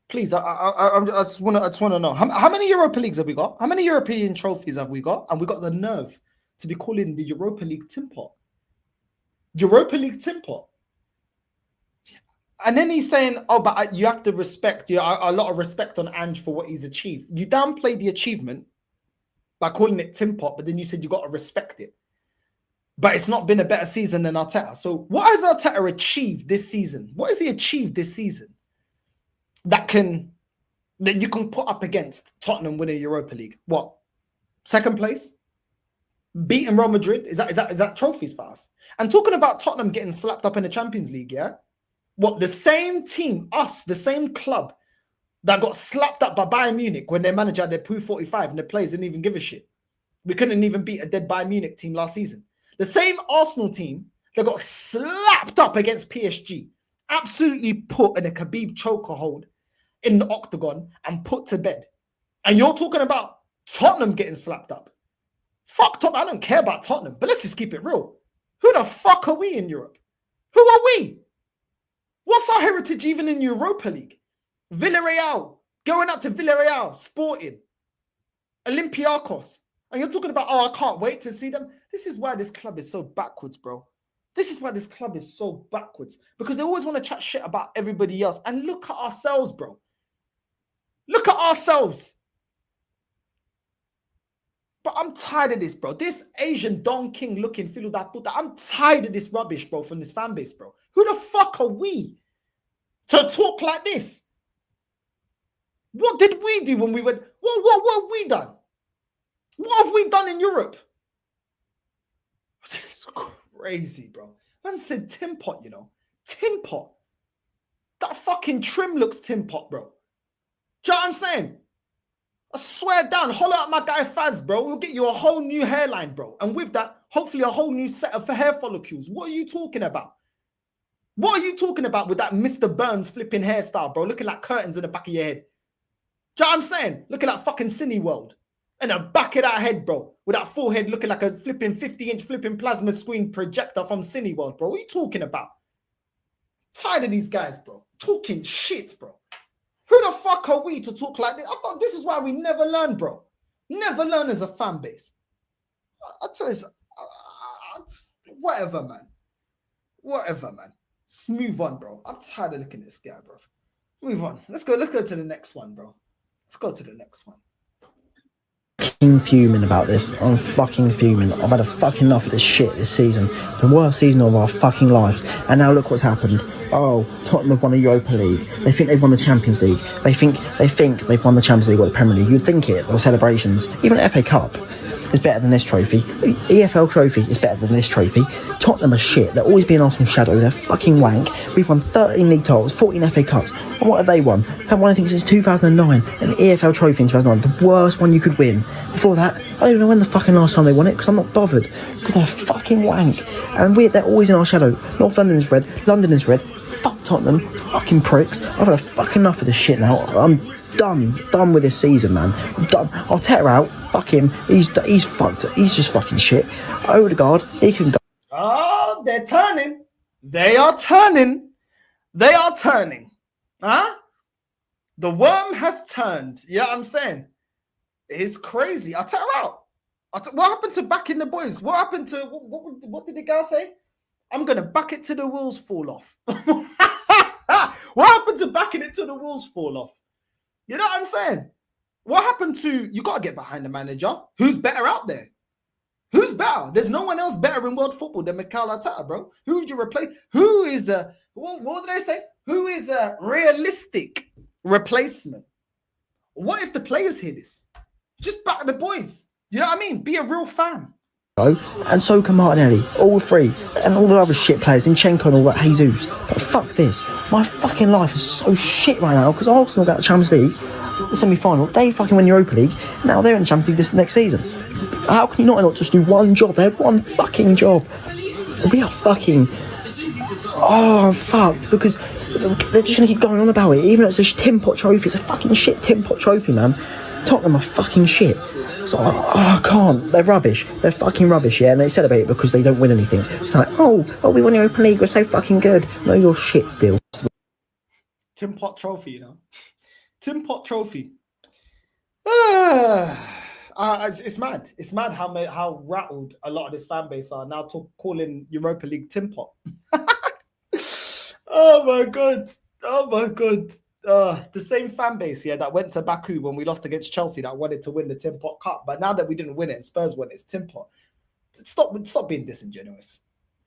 Please, I just want to know. How many Europa Leagues have we got? How many European trophies have we got? And we got the nerve to be calling the Europa League Tim Pot. Europa League Tim Pot. And then he's saying, oh, but you have to respect, a lot of respect on Ange for what he's achieved. You downplayed the achievement by calling it Tim Pot, but then you said you got to respect it. But it's not been a better season than Arteta. So what has Arteta achieved this season? What has he achieved this season? that you can put up against Tottenham winning Europa League? What? Second place? Beating Real Madrid? Is that trophies for us? And talking about Tottenham getting slapped up in the Champions League, yeah? What, the same team, us, the same club that got slapped up by Bayern Munich when their manager had their Poo 45 and the players didn't even give a shit. We couldn't even beat a dead Bayern Munich team last season. The same Arsenal team that got slapped up against PSG, absolutely put in a Khabib chokehold in the octagon and put to bed. And you're talking about Tottenham getting slapped up. Fuck Tottenham. I don't care about Tottenham, but let's just keep it real. Who the fuck are we in Europe? Who are we? What's our heritage even in Europa League? Villarreal, going out to Villarreal, Sporting, Olympiacos. And you're talking about, oh, I can't wait to see them. This is why this club is so backwards, bro. This is why this club is so backwards. Because they always want to chat shit about everybody else. And look at ourselves, bro. Look at ourselves. But I'm tired of this, bro. This Asian Don King looking Philo da puta. I'm tired of this rubbish, bro, from this fan base, bro. Who the fuck are we to talk like this? What did we do when we went? What have we done? What have we done in Europe? It's crazy, bro. Man said tin pot, you know. Tin pot. That fucking trim looks tin pot, bro. Do you know what I'm saying? I swear down, holler at my guy Faz, bro. We'll get you a whole new hairline, bro. And with that, hopefully a whole new set of hair follicles. What are you talking about? What are you talking about with that Mr. Burns flipping hairstyle, bro? Looking like curtains in the back of your head. Do you know what I'm saying? Looking like fucking Cineworld. And the back of that head, bro. With that forehead looking like a flipping 50-inch flipping plasma screen projector from Cineworld, bro. What are you talking about? Tired of these guys, bro. Talking shit, bro. Who the fuck are we to talk like this? I thought this is why we never learn, bro. Never learn as a fan base. I just, whatever, man. Whatever, man. Let's move on, bro. I'm tired of looking at this guy, bro. Move on. Let's go to the next one, bro. Let's go to the next one. I'm fuming about this. I'm fucking fuming. I've had a fucking enough of this shit this season. The worst season of our fucking lives. And now look what's happened. Oh, Tottenham have won the Europa League. They think they've won the Champions League. They think they've won the Champions League or the Premier League. You'd think it. Those celebrations. Even the FA Cup is better than this trophy. The EFL trophy is better than this trophy. Tottenham are shit. They're always being Arsenal's shadow. They're fucking wank. We've won 13 league titles, 14 FA Cups. And what have they won? They haven't won anything since 2009. An EFL trophy in 2009. The worst one you could win. Before that, I don't even know when the fucking last time they won it because I'm not bothered. Because they're fucking wank. And they're always in our shadow. North London is red. London is red. Fuck Tottenham. Fucking pricks. I've had a fucking enough of this shit now. I'm done with this season, man. I'm done. I'll tear out. Fuck him. He's fucked. He's just fucking shit. Odegaard, he can go. Oh, they're turning. They are turning. They are turning. Huh? The worm has turned. You know what I'm saying? It's crazy. I'll tear out. What happened to backing the boys? What happened to what did the guy say? I'm gonna back it till the wheels fall off. What happened to backing it till the wheels fall off? You know what I'm saying? What happened to you gotta get behind the manager? Who's better out there? Who's better? There's no one else better in world football than Mikel Arteta, bro. Who would you replace? Who is what did they say? Who is a realistic replacement? What if the players hear this? Just back the boys. You know what I mean? Be a real fan. And so can Martinelli, all three, and all the other shit players, Zinchenko and all that, Jesus. But fuck this. My fucking life is so shit right now because Arsenal got the Champions League, the semi-final. They fucking win Europa League. Now they're in the Champions League this next season. How can you not just do one job? They have one fucking job. We are fucking... Oh, I'm fucked because they're just going to keep going on about it. Even though it's a tin pot trophy, it's a fucking shit tin pot trophy, man. Tottenham are fucking shit. So I can't. They're rubbish. They're fucking rubbish, yeah. And they celebrate it because they don't win anything. It's like, oh, we won the Europa League. We're so fucking good. No, you're shit still. Tin pot trophy, you know. Tin pot trophy. It's mad. It's mad how rattled a lot of this fan base are now calling Europa League tin pot. Oh my god. Oh my god. The same fan base here that went to Baku when we lost against Chelsea that wanted to win the Tin Pot Cup, but now that we didn't win it and Spurs won it, it's Tin Pot. Stop being disingenuous.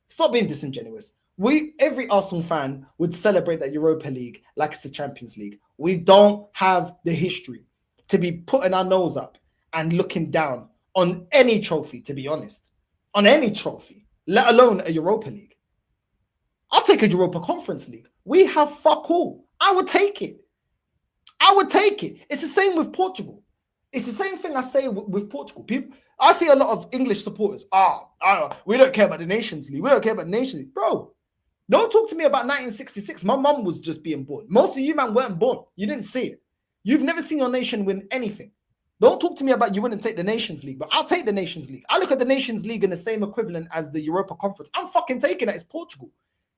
Stop being disingenuous. every Arsenal fan would celebrate that Europa League like it's the Champions League. We don't have the history to be putting our nose up and looking down on any trophy, to be honest. On any trophy, let alone a Europa League. I'll take a Europa Conference League. We have fuck all. I would take it. I would take it. It's the same with Portugal. It's the same thing I say with Portugal. People, I see a lot of English supporters. We don't care about the Nations League. We don't care about the Nations League. Bro, don't talk to me about 1966. My mum was just being born. Most of you, man, weren't born. You didn't see it. You've never seen your nation win anything. Don't talk to me about you wouldn't take the Nations League, but I'll take the Nations League. I look at the Nations League in the same equivalent as the Europa Conference. I'm fucking taking it. It's Portugal.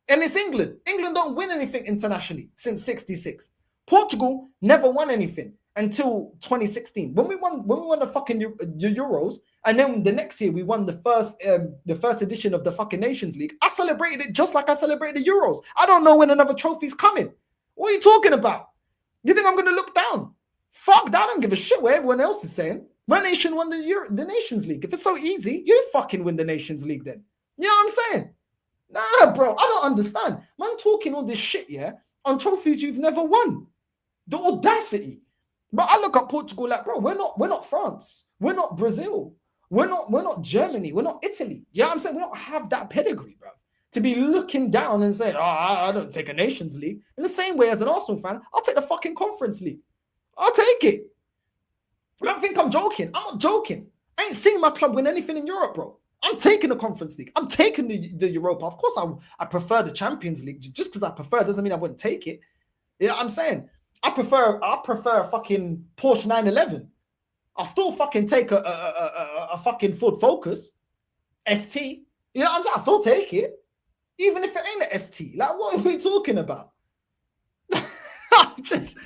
And it's England. England don't win anything internationally since 66. Portugal never won anything until 2016. When we won the fucking Euros, and then the next year we won the first edition of the fucking Nations League. I celebrated it just like I celebrated the Euros. I don't know when another trophy's coming. What are you talking about? You think I'm going to look down? Fuck that. I don't give a shit what everyone else is saying. My nation won the Nations League. If it's so easy, you fucking win the Nations League then. You know what I'm saying? Nah, bro, I don't understand. Man talking all this shit, yeah, on trophies you've never won. The audacity. But I look at Portugal like, bro, we're not France. We're not Brazil. We're not Germany. We're not Italy. You know what I'm saying? We don't have that pedigree, bro. To be looking down and saying, I don't take a Nations League. In the same way as an Arsenal fan, I'll take the fucking Conference League. I'll take it. I don't think I'm joking. I'm not joking. I ain't seen my club win anything in Europe, bro. I'm taking the Conference League. I'm taking the Europa. Of course, I prefer the Champions League. Just because I prefer doesn't mean I wouldn't take it. You know what I'm saying? I prefer a fucking Porsche 911. I'll still fucking take a fucking Ford Focus ST. You know what I'm saying? I'll still take it. Even if it ain't an ST. Like, what are we talking about? Just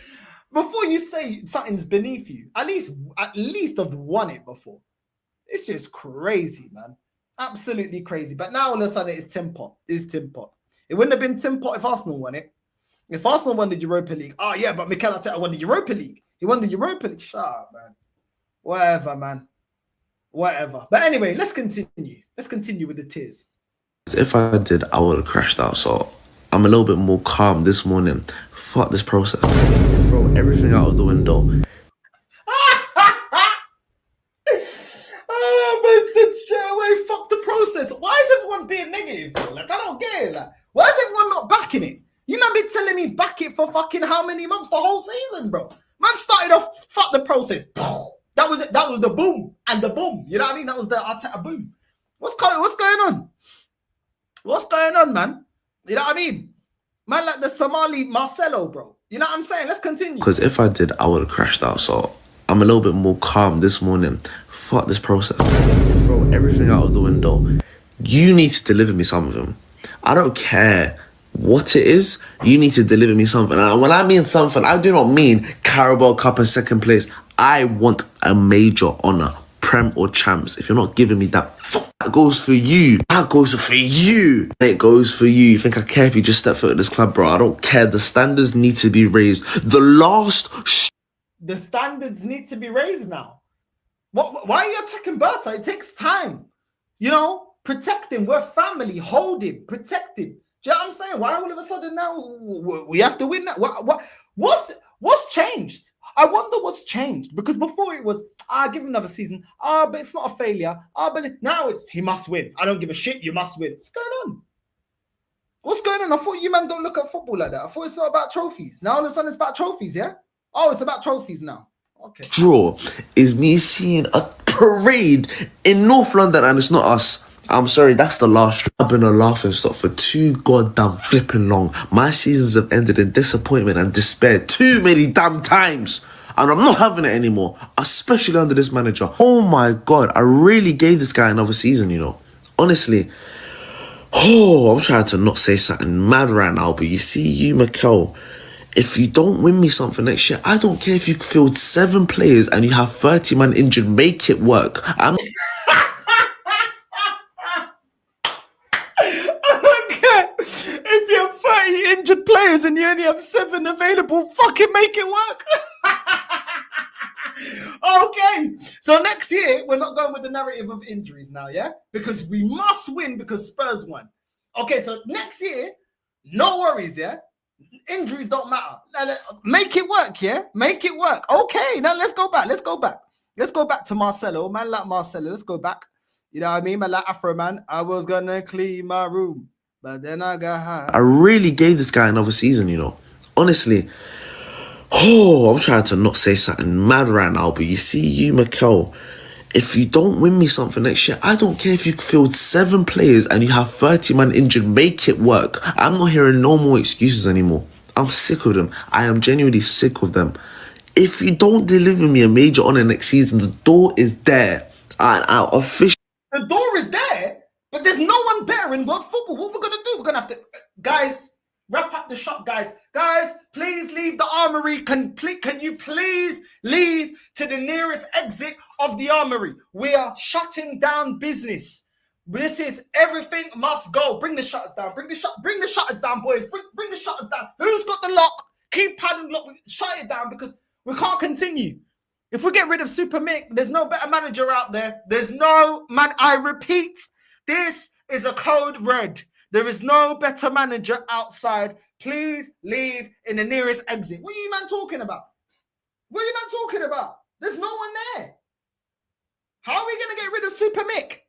before you say something's beneath you, at least I've won it before. It's just crazy, man. Absolutely crazy. But now all of a sudden it's Tim Pot. It's Tim Pot. It wouldn't have been Tim Pot if Arsenal won it. If Arsenal won the Europa League, oh yeah, but Mikel Arteta won the Europa League. He won the Europa League. Shut up, man. Whatever, man. Whatever. But anyway, let's continue. Let's continue with the tears. If I did, I would have crashed out. So I'm a little bit more calm this morning. Fuck this process. Throw everything out of the window. Man said straight away, fuck the process. Why is everyone being negative, though? Like, I don't get it. Like, why is everyone not backing it? You man been telling me back it for fucking how many months? The whole season, bro. Man started off, fuck the process. That was the boom and the boom. You know what I mean? That was the Arteta boom. What's going on? What's going on, man? You know what I mean? Man, like the Somali Marcelo, bro. You know what I'm saying? Let's continue. Because if I did, I would have crashed out. So I'm a little bit more calm this morning. Fuck this process. Throw everything out of the window. You need to deliver me something. I don't care what it is. You need to deliver me something. And when I mean something, I do not mean Carabao Cup and second place. I want a major honour. Prem or champs. If you're not giving me that, that goes for you. That goes for you. It goes for you. You think I care if you just step foot in this club, bro? I don't care. The standards need to be raised. The standards need to be raised now. Why are you attacking Berta? It takes time. You know, protect him. We're family. Hold him. Protect him. Do you know what I'm saying? Why all of a sudden now we have to win that? What's changed? I wonder what's changed, because before it was, give him another season. But it's not a failure. But now it's, he must win. I don't give a shit. You must win. What's going on? What's going on? I thought you man don't look at football like that. I thought it's not about trophies. Now all of a sudden it's about trophies, yeah? Oh, it's about trophies now. Okay. Draw is me seeing a parade in North London, and it's not us. I'm sorry, that's the last straw. I've been a laughing stock for too goddamn flipping long. My seasons have ended in disappointment and despair too many damn times. And I'm not having it anymore, especially under this manager. Oh my God, I really gave this guy another season, you know. Honestly. Oh, I'm trying to not say something mad right now, but you see, you, Mikel, if you don't win me something next year, I don't care if you field 7 players and you have 30 man injured, make it work. If you have 30 injured players and you only have 7 available, fucking make it work. Okay, so next year we're not going with the narrative of injuries now, yeah? Because we must win because Spurs won. Okay, so next year, no worries, yeah? Injuries don't matter. Make it work, yeah? Make it work. Okay, now let's go back. Let's go back to Marcelo. Man like Marcelo. Let's go back. You know what I mean? Man like Afro Man. I was gonna clean my room, but then I got high. I really gave this guy another season, you know. Honestly. Oh, I'm trying to not say something mad right now, but you see, you, Mikel, if you don't win me something next year, I don't care if you field 7 players and you have 30 man injured, make it work. I'm not hearing no more excuses anymore. I'm sick of them. I am genuinely sick of them. If you don't deliver me a major honour next season, the door is there. I officially... The door is there, but there's no one better in world football. What we're going to do, we're going to have to... Guys, wrap up the shop, guys. Guys, please leave the armory. Can you please leave to the nearest exit of the armory? We are shutting down business. This is everything must go. Bring the shutters down. Bring the shutters down, boys. Bring the shutters down. Who's got the lock? Keep padding lock. Shut it down because we can't continue. If we get rid of Super Mick, there's no better manager out there. There's no man. I repeat, this is a code red. There is no better manager outside. Please leave in the nearest exit. What are you man talking about? What are you man talking about? There's no one there. How are we going to get rid of Super Mick?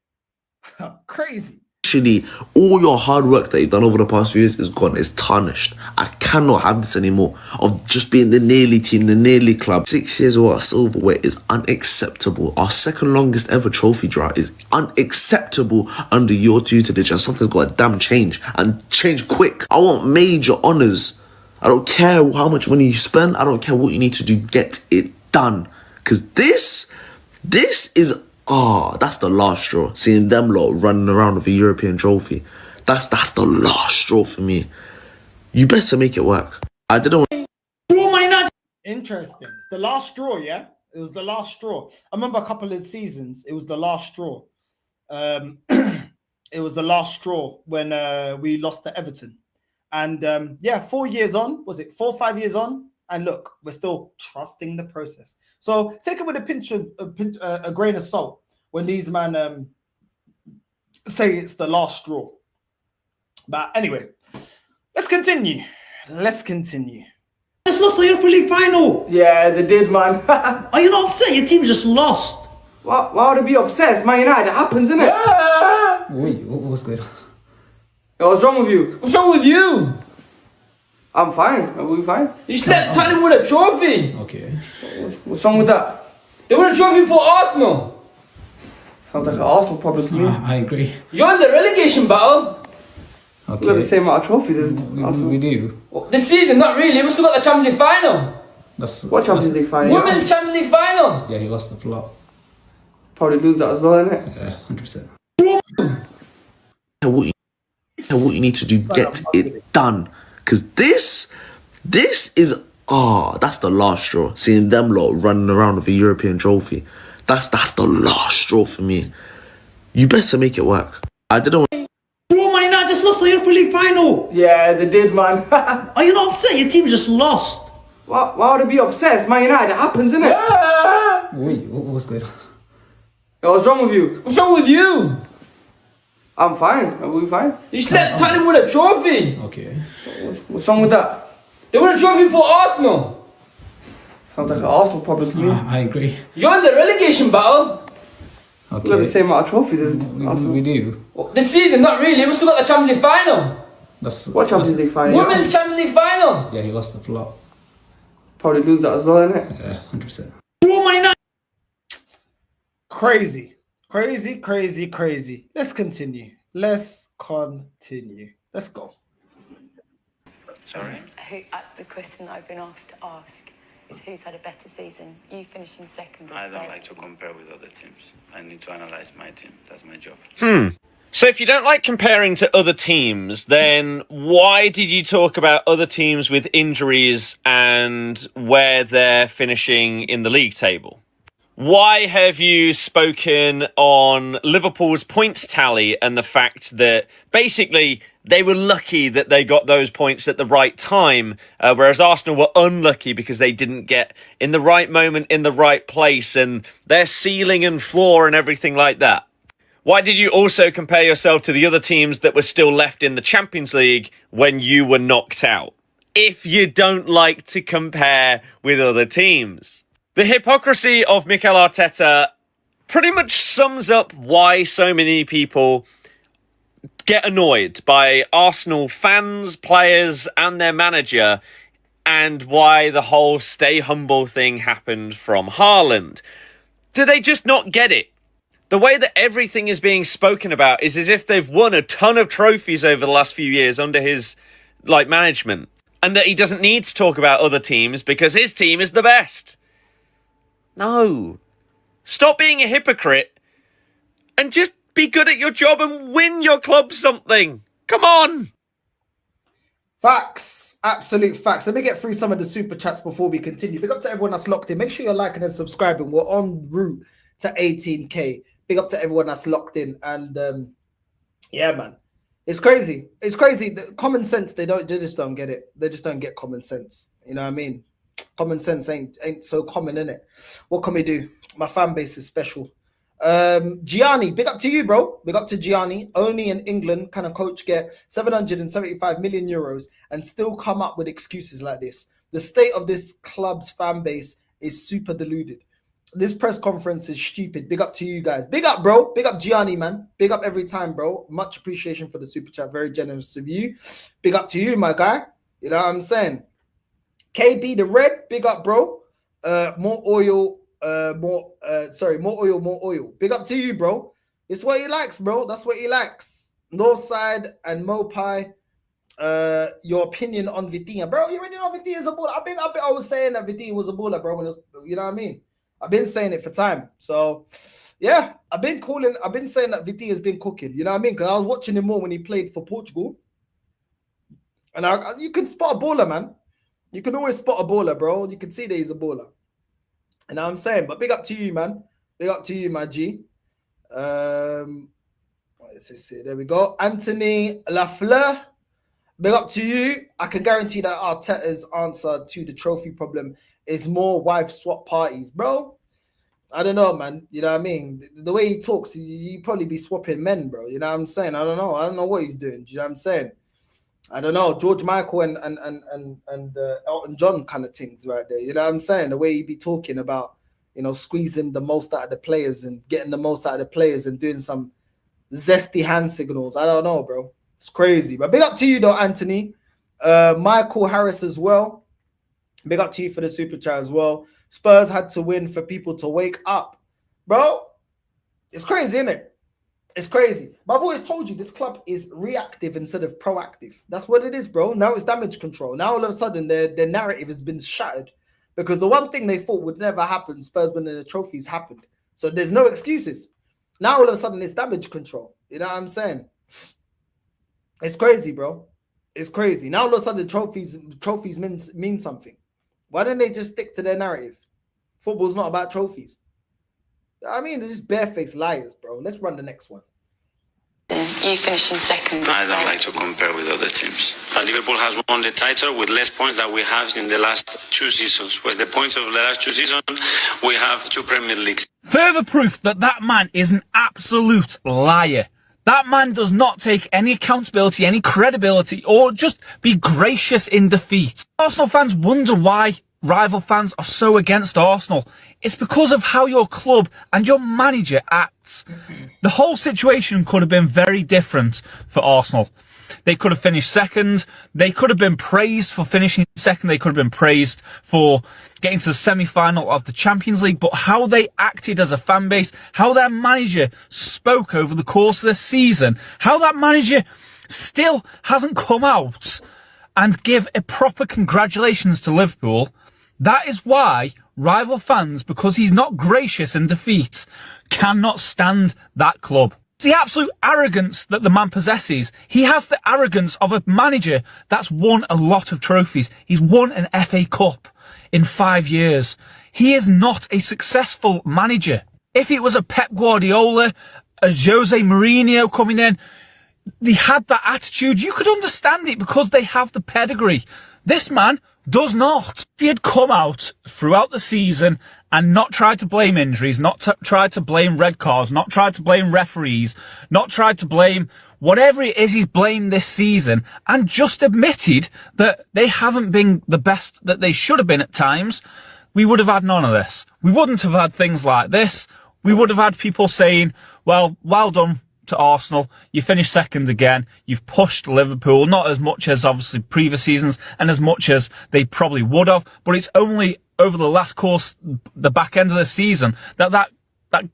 Crazy. Actually, all your hard work that you've done over the past few years is gone. It's tarnished. I cannot have this anymore of just being the nearly team, the nearly club. 6 years without silverware is unacceptable. Our second longest ever trophy drought is unacceptable under your tutelage, and something's got to damn change, and change quick. I want major honours. I don't care how much money you spend. I don't care what you need to do. Get it done. Because this is... that's the last straw. Seeing them lot running around with a European trophy. That's the last straw for me. You better make it work. I didn't want... Interesting. It's the last straw, yeah? It was the last straw. I remember a couple of seasons, it was the last straw. It was the last straw when we lost to Everton. And 4 years on, was it 4 or 5 years on? And look, we're still trusting the process. So take it with a grain of salt when these man say it's the last straw. But anyway, let's continue. Just lost the Europa League final. Yeah, they did, man. Are you not upset? Your team just lost. Why would I be upset? It's Man United. It happens, innit? Yeah. Wait, what's going on? Yo, what's wrong with you? What's wrong with you? I'm fine. Are we fine? You just let Tottenham win a trophy. Okay. What's wrong with that? They won a trophy for Arsenal. Sounds like an Arsenal problem to me. I agree. You're in the relegation battle. Okay. We got the same amount of trophies as Arsenal. We do. Well, this season, not really. We still got the Champions League final. What Champions League final? Women's Champions League final. Yeah, he lost the plot. Probably lose that as well, innit? Yeah, 100%. What you need to do, get it done. Because this is... that's the last straw. Seeing them lot running around with a European trophy. That's the last straw for me. You better make it work. I didn't want... Bro, Man United just lost the Europa League final. Yeah, they did, man. Are you not upset? Your team just lost. Why would I be upset? It's Man United. It happens, innit? Yeah. Wait, what's going on? Yo, what's wrong with you? What's wrong with you? I'm fine. Are we fine? You just let Tottenham win a trophy. Okay. What's wrong with that? They won a trophy for Arsenal. Sounds like an Arsenal problem to me. I agree. You're in the relegation battle. Okay. We got the same amount of trophies as Arsenal. We do. Well, this season, not really. We still got the Champions League final. What Champions League final? Women's Champions League final. Yeah, he lost the plot. Probably lose that as well, innit? Yeah, 100%. Crazy. Let's continue. Let's go. Sorry? The question I've been asked to ask is who's had a better season? You finishing second. I don't like to compare with other teams. I need to analyze my team. That's my job. So if you don't like comparing to other teams, then why did you talk about other teams with injuries and where they're finishing in the league table? Why have you spoken on Liverpool's points tally and the fact that basically they were lucky that they got those points at the right time, whereas Arsenal were unlucky because they didn't get in the right moment in the right place and their ceiling and floor and everything like that? Why did you also compare yourself to the other teams that were still left in the Champions League when you were knocked out? If you don't like to compare with other teams. The hypocrisy of Mikel Arteta pretty much sums up why so many people get annoyed by Arsenal fans, players, and their manager, and why the whole stay humble thing happened from Haaland. Do they just not get it? The way that everything is being spoken about is as if they've won a ton of trophies over the last few years under his management, and that he doesn't need to talk about other teams because his team is the best. No. Stop being a hypocrite and just be good at your job and win your club something. Come on. Facts. Absolute facts. Let me get through some of the super chats before we continue. Big up to everyone that's locked in. Make sure you're liking and subscribing. We're en route to 18K. Big up to everyone that's locked in. And yeah, man. It's crazy. It's crazy. The common sense, they just don't get it. They just don't get common sense. You know what I mean? Common sense ain't so common, innit? What can we do? My fan base is special. Gianni, big up to you, bro. Big up to Gianni. Only in England can a coach get 775 million euros and still come up with excuses like this. The state of this club's fan base is super deluded. This press conference is stupid. Big up to you guys. Big up, bro. Big up Gianni, man. Big up every time, bro. Much appreciation for the super chat. Very generous of you. Big up to you, my guy. You know what I'm saying? KB the Red, big up, bro. More oil, more oil, more oil. Big up to you, bro. It's what he likes, bro. That's what he likes. Northside and Mopai. Your opinion on Vitinha, bro? You already know Vitinha is a baller. I was saying that Vitinha was a baller, bro. You know what I mean? I've been saying it for time. So yeah, I've been saying that Vitinha has been cooking. You know what I mean? Because I was watching him more when he played for Portugal, and you can spot a baller, man. You can always spot a baller, bro. You can see that he's a baller. And I'm saying, but big up to you, man. Big up to you, my G. Let's see. There we go. Anthony Lafleur. Big up to you. I can guarantee that Arteta's answer to the trophy problem is more wife swap parties, bro. I don't know, man. You know what I mean? The way he talks, you probably be swapping men, bro. You know what I'm saying? I don't know. I don't know what he's doing. Do you know what I'm saying? I don't know. George Michael and Elton John kind of things right there. You know what I'm saying? The way he be talking about, you know, squeezing the most out of the players and getting the most out of the players and doing some zesty hand signals. I don't know, bro. It's crazy. But big up to you, though, Anthony. Michael Harris as well. Big up to you for the super chat as well. Spurs had to win for people to wake up. Bro, it's crazy, isn't it? It's crazy. But I've always told you this club is reactive instead of proactive. That's what it is, bro. Now it's damage control. Now all of a sudden their narrative has been shattered because the one thing they thought would never happen, Spurs winning the trophies, happened. So there's no excuses. Now all of a sudden it's damage control. You know what I'm saying? It's crazy, bro. It's crazy. Now all of a sudden trophies mean something. Why don't they just stick to their narrative? Football's not about trophies. I mean, they're just barefaced liars, bro. Let's run the next one. You finished in second. I don't like to compare with other teams. Liverpool has won the title with less points than we have in the last 2 seasons. With the points of the last 2 seasons, we have 2 Premier Leagues. Further proof that that man is an absolute liar. That man does not take any accountability, any credibility, or just be gracious in defeat. Arsenal fans wonder why rival fans are so against Arsenal. It's because of how your club and your manager acts. The whole situation could have been very different for Arsenal. They could have finished second. They could have been praised for finishing second. They could have been praised for getting to the semi-final of the Champions League. But how they acted as a fan base, how their manager spoke over the course of the season, how that manager still hasn't come out and give a proper congratulations to Liverpool. That is why rival fans, because he's not gracious in defeat, cannot stand that club. It's the absolute arrogance that the man possesses. He has the arrogance of a manager that's won a lot of trophies. He's won an FA Cup in 5 years. He is not a successful manager. If it was a Pep Guardiola, a Jose Mourinho coming in, they had that attitude, you could understand it because they have the pedigree. This man does not. If he had come out throughout the season and not try to blame injuries, not try to blame red cards, not try to blame referees, not try to blame whatever it is he's blamed this season, and just admitted that they haven't been the best that they should have been at times, we would have had none of this. We wouldn't have had things like this. We would have had people saying, well done to Arsenal. You finished second again. You've pushed Liverpool, not as much as obviously previous seasons and as much as they probably would have, but it's only over the last course, the back end of the season, that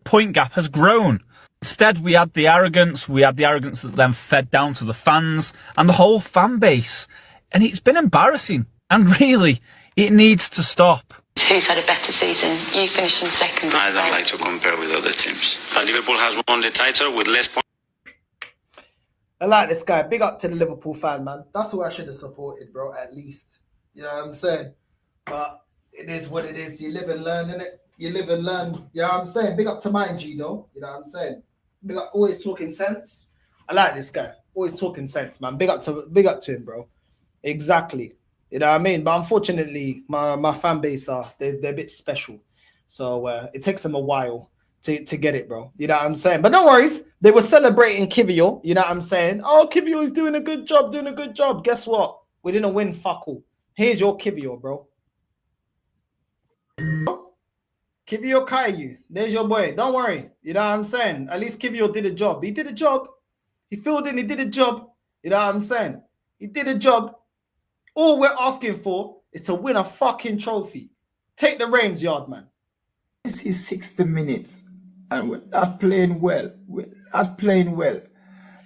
point gap has grown. Instead, we had the arrogance that then fed down to the fans and the whole fan base. And it's been embarrassing. And really, it needs to stop. Who's had a better season? You finished in second. I don't like to compare with other teams. Liverpool has won the title with less points. I like this guy. Big up to the Liverpool fan, man. That's who I should have supported, bro, at least. You know what I'm saying? But it is what it is. You live and learn, innit? You live and learn. You know what I'm saying? Big up to my G, though. You know what I'm saying? Big up, always talking sense. I like this guy. Always talking sense, man. Big up to him, bro. Exactly. You know what I mean? But unfortunately, my fan base they're a bit special. So it takes them a while to get it, bro. You know what I'm saying? But no worries. They were celebrating Kivior. You know what I'm saying? Oh, Kivior is doing a good job. Guess what? We didn't win fuck all. Here's your Kivior, bro. Kivior Caillou. There's your boy. Don't worry. You know what I'm saying? At least Kivior did a job. He did a job. He filled in. He did a job. You know what I'm saying? He did a job. All we're asking for is to win a fucking trophy. Take the reins, Yardman. This is 60 minutes and we're not playing well.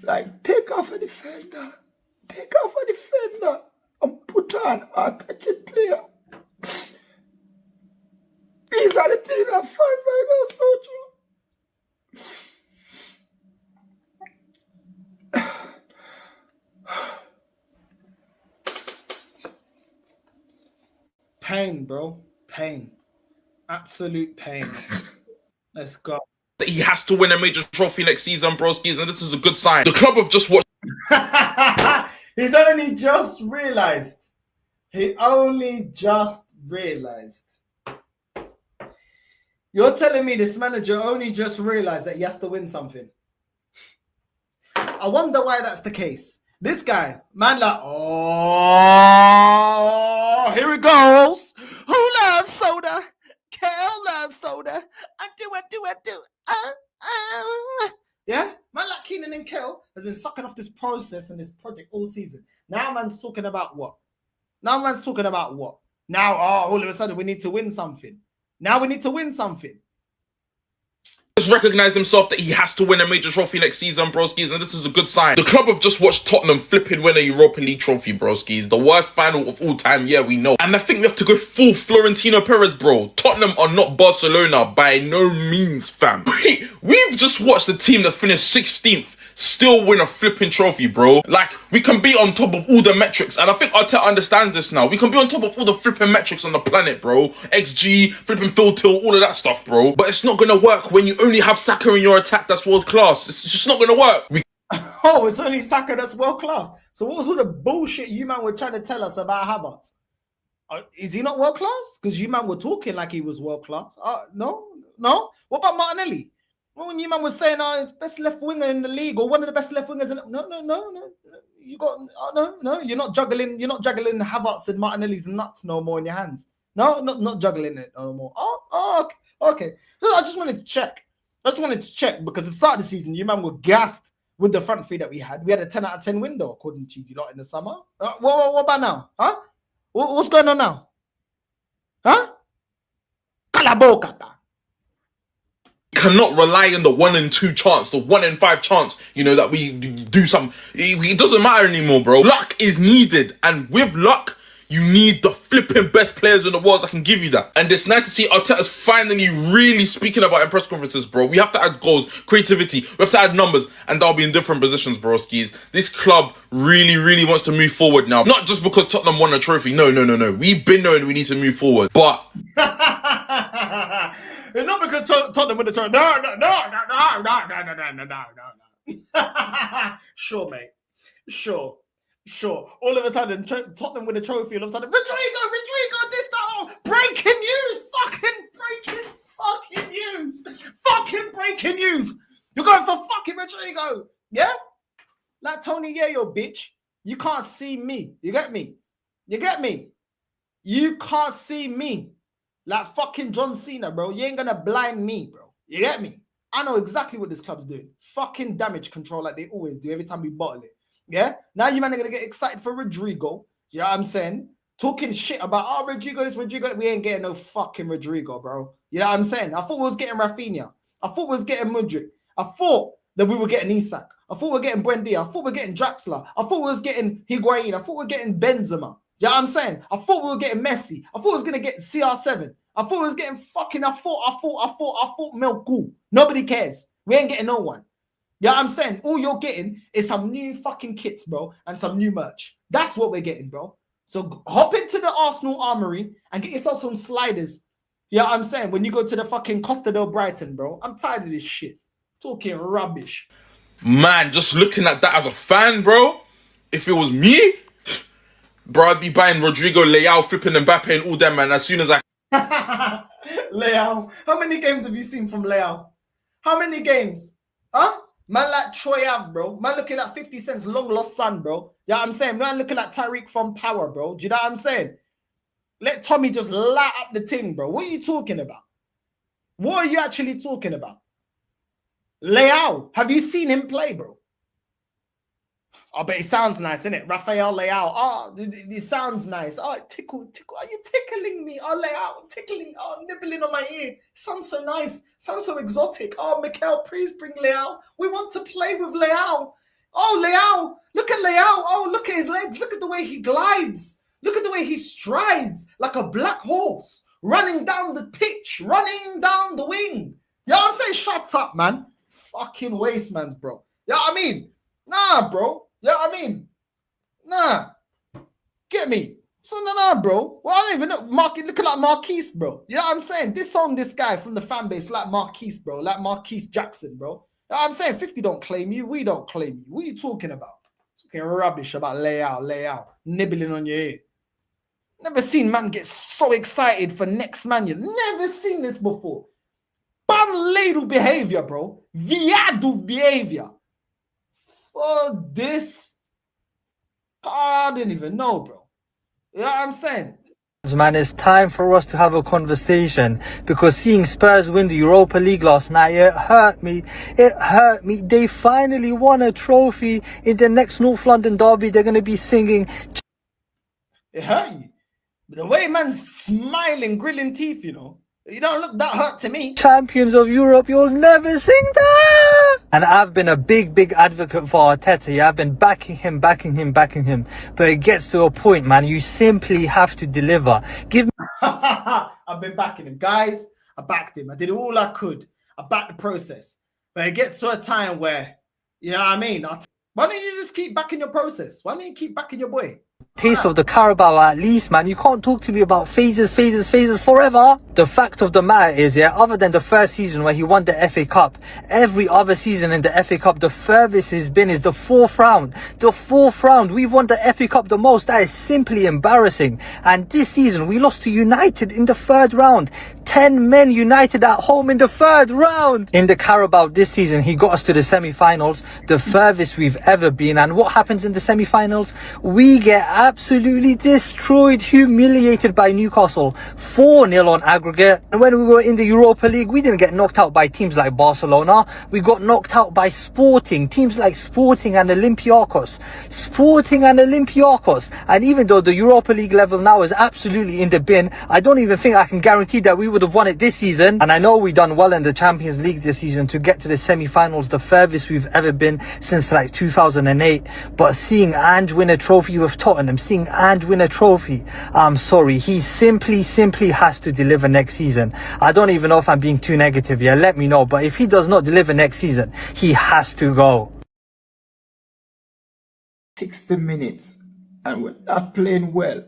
Like, take off a defender. And put on an attacking player. These are the things that fans like us go through. Pain, bro. Pain. Absolute pain. Let's go. That he has to win a major trophy next season, broskies, and this is a good sign. The club have just watched. He's only just realized. You're telling me this manager only just realized that he has to win something. I wonder why that's the case. This guy, man, like, oh, here it goes. Who loves soda? Kel loves soda. I do. Yeah, man, like Keenan and Kel has been sucking off this process and this project all season. Now, man's talking about what? Now, all of a sudden, we need to win something. Has recognized himself that he has to win a major trophy next season, broskies, and this is a good sign. The club have just watched Tottenham flipping win a Europa League trophy, broskies. The worst final of all time, yeah, we know. And I think we have to go full Florentino Perez, bro. Tottenham are not Barcelona by no means, fam. We've just watched the team that's finished 16th still win a flipping trophy, bro. Like, we can be on top of all the metrics, and I think Arteta understands this now. We can be on top of all the flipping metrics on the planet, bro. XG, flipping field till, all of that stuff, bro. But it's not gonna work when you only have Saka in your attack that's world class. It's just not gonna work. Oh, it's only Saka that's world class. So what was all the bullshit you man were trying to tell us about Havertz? Is he not world class? Because you man were talking like he was world class. No. What about Martinelli? When you man was saying, best left winger in the league or one of the best left wingers, no. You got no. You're not juggling Havertz and Martinelli's nuts no more in your hands. No, not juggling it no more. Okay. So I just wanted to check. Because at the start of the season, you man were gassed with the front three that we had. We had a 10 out of 10 window according to you lot in the summer. What about now? Huh? What's going on now? Huh? Calabocata. Cannot rely on the 1 in 2 chance, the 1 in 5 chance, that we do some. It doesn't matter anymore, bro. Luck is needed, and with luck, you need the flipping best players in the world that can give you that. And it's nice to see Arteta's finally really speaking about in press conferences, bro. We have to add goals, creativity, we have to add numbers, and they'll be in different positions, bro, skis. This club really wants to move forward now. Not just because Tottenham won a trophy. No. We've been knowing we need to move forward, but... It's not because Tottenham win the trophy. No. Sure, mate. Sure. Sure. All of a sudden, Tottenham with a trophy. All of a sudden, Rodrigo, this, that. Breaking news. Fucking news. Fucking breaking news. You're going for fucking Rodrigo. Yeah? Like Tony Yayo, bitch. You can't see me. You get me? You can't see me. Like fucking John Cena, bro. You ain't gonna blind me, bro. You get me? I know exactly what this club's doing. Fucking damage control like they always do every time we bottle it. Yeah? Now you man are gonna get excited for Rodrigo. You know what I'm saying? Talking shit about, Rodrigo, this, Rodrigo. We ain't getting no fucking Rodrigo, bro. You know what I'm saying? I thought we was getting Rafinha. I thought we was getting Mudryk. I thought that we were getting Isak. I thought we were getting Buendia. I thought we were getting Draxler. I thought we was getting Higuain. I thought we were getting Benzema. You know what I'm saying? I thought we were getting Messi. I thought we was going to get CR7. I thought we was getting fucking, I thought Melku. Nobody cares. We ain't getting no one. You know what I'm saying? All you're getting is some new fucking kits, bro, and some new merch. That's what we're getting, bro. So hop into the Arsenal armory and get yourself some sliders. You know what I'm saying? When you go to the fucking Costa del Brighton, bro. I'm tired of this shit. Talking rubbish. Man, just looking at that as a fan, bro. If it was me, bro, I'd be buying Rodrigo, Leao, flipping Mbappe and all them, man, as soon as I... Leao. How many games have you seen from Leao? How many games? Huh? Man like Troy Ave, bro. Man looking at 50 Cent's long lost son, bro. You know what I'm saying? Man looking at Tariq from Power, bro. Do you know what I'm saying? Let Tommy just light up the thing, bro. What are you talking about? What are you actually talking about? Leao. Have you seen him play, bro? Oh, but it sounds nice, innit? Rafael Leao. Oh, it sounds nice. Oh, tickle. Are you tickling me? Oh, Leao, tickling. Oh, nibbling on my ear. Sounds so nice. Sounds so exotic. Oh, Mikel, please bring Leao. We want to play with Leao. Oh, Leao. Look at Leao. Oh, look at his legs. Look at the way he glides. Look at the way he strides like a black horse, running down the pitch, running down the wing. You know what I'm saying? Shut up, man. Fucking waste, man, bro. You know what I mean? Nah, bro. You know what I mean? Nah. Get me. So, nah, bro. Well, I don't even know. Looking like Marquise, bro. You know what I'm saying? This guy from the fan base like Marquise, bro. Like Marquise Jackson, bro. You know what I'm saying? 50 don't claim you. We don't claim you. What are you talking about? Talking rubbish about Leao. Nibbling on your ear. Never seen man get so excited for next man. You've never seen this before. Banleiro behavior, bro. Viado behavior. For this, I didn't even know, bro. You know what I'm saying? Man, it's time for us to have a conversation, because seeing Spurs win the Europa League last night, it hurt me. They finally won a trophy. In the next North London derby, they're going to be singing. It hurt you. The way man's smiling, grilling teeth, you know. You don't look that hurt to me. Champions of Europe, you'll never sing that. And I've been a big advocate for Arteta. Yeah, I've been backing him. But it gets to a point, man. You simply have to deliver. Give me... I've been backing him. Guys, I backed him. I did all I could. I backed the process. But it gets to a time where, you know what I mean? Why don't you just keep backing your process? Why don't you keep backing your boy? Taste of the Carabao at least, man. You can't talk to me about phases forever. The fact of the matter is, yeah, other than the first season where he won the FA Cup, every other season in the FA Cup, the furthest he's been is the fourth round. We've won the FA Cup the most. That is simply embarrassing. And this season, we lost to United in the third round. 10 men United at home in the third round. In the Carabao this season, he got us to the semi-finals, the furthest we've ever been. And what happens in the semi-finals? We get absolutely destroyed, humiliated by Newcastle, 4-0 on aggregate. And when we were in the Europa League, we didn't get knocked out by teams like Barcelona. We got knocked out by teams like Sporting and Olympiacos. And even though the Europa League level now is absolutely in the bin, I don't even think I can guarantee that we would have won it this season. And I know we done well in the Champions League this season to get to the semi-finals, the furthest we've ever been since like 2008. But seeing Ange win a trophy with Tottenham, I'm sorry, he simply has to deliver next season. I don't even know if I'm being too negative here, let me know, but if he does not deliver next season, he has to go. 60 minutes and we're not playing well.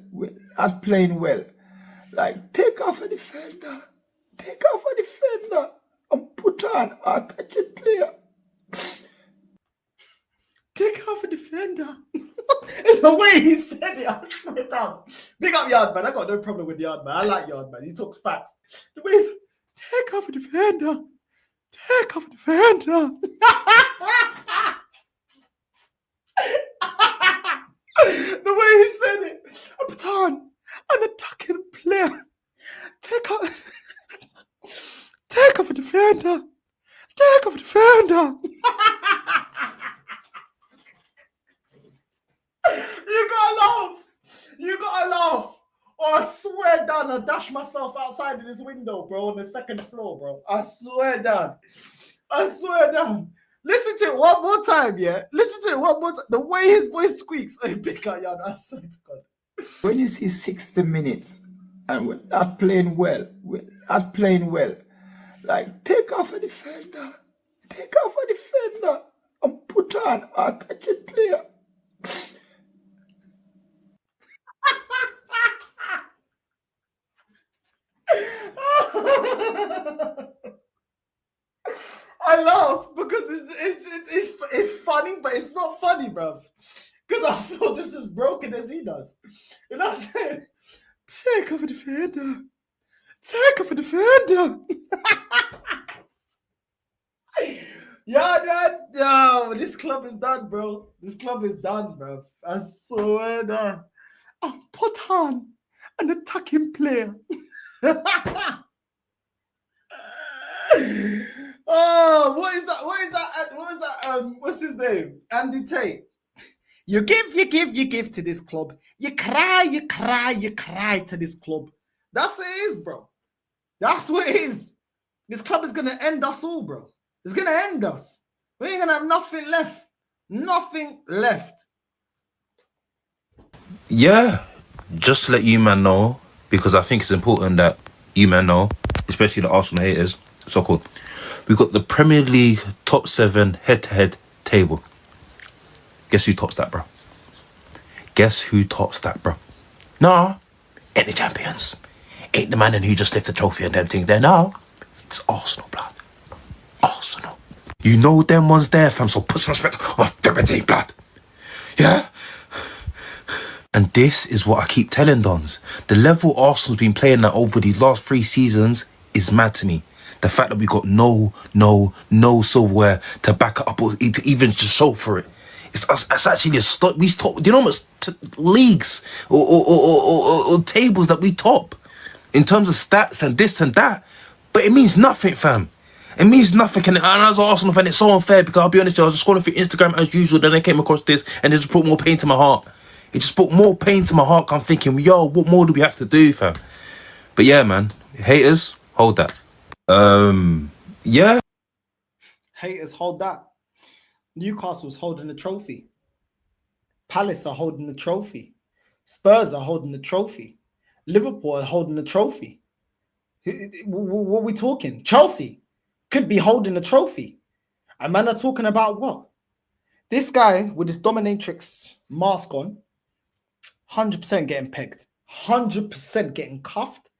Like, take off a defender and put on a attacking player. Take off a defender. It's the way he said it. I swear down. Big up Yardman. I got no problem with Yardman. I like Yardman. He talks facts. The way he's take off a defender. Take off a defender. The way he said it. A baton. An attacking player. Take off a defender. Take off a defender. You gotta laugh. You gotta laugh. Oh, I swear down, I dash myself outside of this window, bro, on the second floor, bro. I swear down. I swear down. Listen to it one more time, yeah? Listen to it one more time. The way his voice squeaks. Oh, big guy, I swear to God. When you see 60 minutes and we're not playing well, like take off a defender, and put on a attacking player. I laugh because it's funny, but it's not funny, bruv. Because I feel just as broken as he does. You know what I'm saying? Take off a defender. Take off a defender. Yeah, man. Yo, this club is done, bro. This club is done, bruv. I swear down. I'm put on an attacking player. Oh, what is that? What's his name? Andy Tate. You give to this club. You cry to this club. That's what it is, bro. That's what it is. This club is gonna end us all, bro. It's gonna end us. We ain't gonna have nothing left. Nothing left. Yeah, just to let you man know, because I think it's important that you man know, especially the Arsenal haters, so-called. We've got the Premier League top 7 head-to-head table. Guess who tops that, bro? Guess who tops that, bro? Nah, ain't the champions. Ain't the man who just lifted the trophy and them things there. No, it's Arsenal, blood. Arsenal. You know them ones there, fam, so put some respect on their team, blood. Yeah? And this is what I keep telling Dons. The level Arsenal's been playing at over these last 3 seasons is mad to me. The fact that we got no silverware to back it up or to even just show for it. It's actually a stop. We top. Do you know how much leagues or tables that we top in terms of stats and this and that? But it means nothing, fam. It means nothing. And as an Arsenal fan, it's so unfair because I'll be honest, I was just scrolling through Instagram as usual. Then I came across this and it just brought more pain to my heart. It just brought more pain to my heart. I'm thinking, yo, what more do we have to do, fam? But yeah, man, haters, hold that. Yeah. Haters, hold that. Newcastle's holding the trophy. Palace are holding the trophy. Spurs are holding the trophy. Liverpool are holding the trophy. What are we talking? Chelsea could be holding the trophy. And man are talking about what? This guy with his dominatrix mask on, 100% getting pegged. 100% getting cuffed.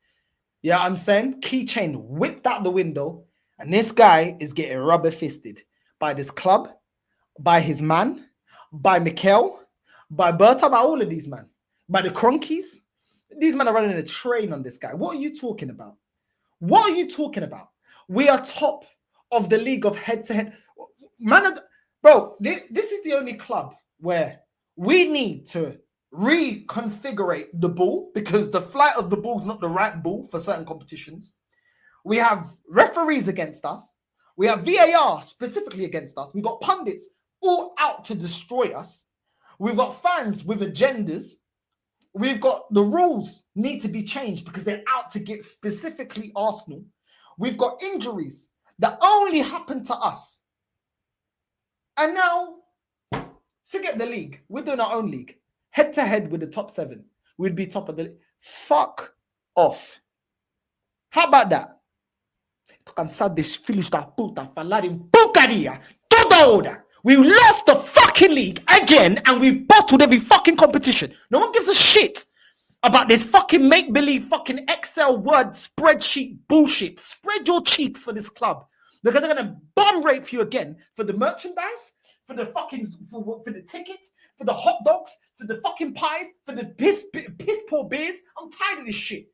Yeah, I'm saying keychain whipped out the window, and this guy is getting rubber fisted by this club, by his man, by Mikel, by Berta, by all of these men, by the Cronkies. These men are running a train on this guy. What are you talking about? What are you talking about? We are top of the league of head-to-head. Man, bro, this is the only club where we need to reconfigure the ball because the flight of the ball is not the right ball for certain competitions. We have referees against us. We have VAR specifically against us. We've got pundits all out to destroy us. We've got fans with agendas. We've got the rules need to be changed because they're out to get specifically Arsenal. We've got injuries that only happen to us. And now, forget the league. We're doing our own league. Head to head with the top 7. We'd be top of the league. Fuck off. How about that? We lost the fucking league again and we bottled every fucking competition. No one gives a shit about this fucking make-believe fucking Excel word spreadsheet bullshit. Spread your cheeks for this club because they're going to bum rape you again for the merchandise, for the fucking for the tickets, for the hot dogs, for the fucking pies, for the piss poor beers. I'm tired of this shit.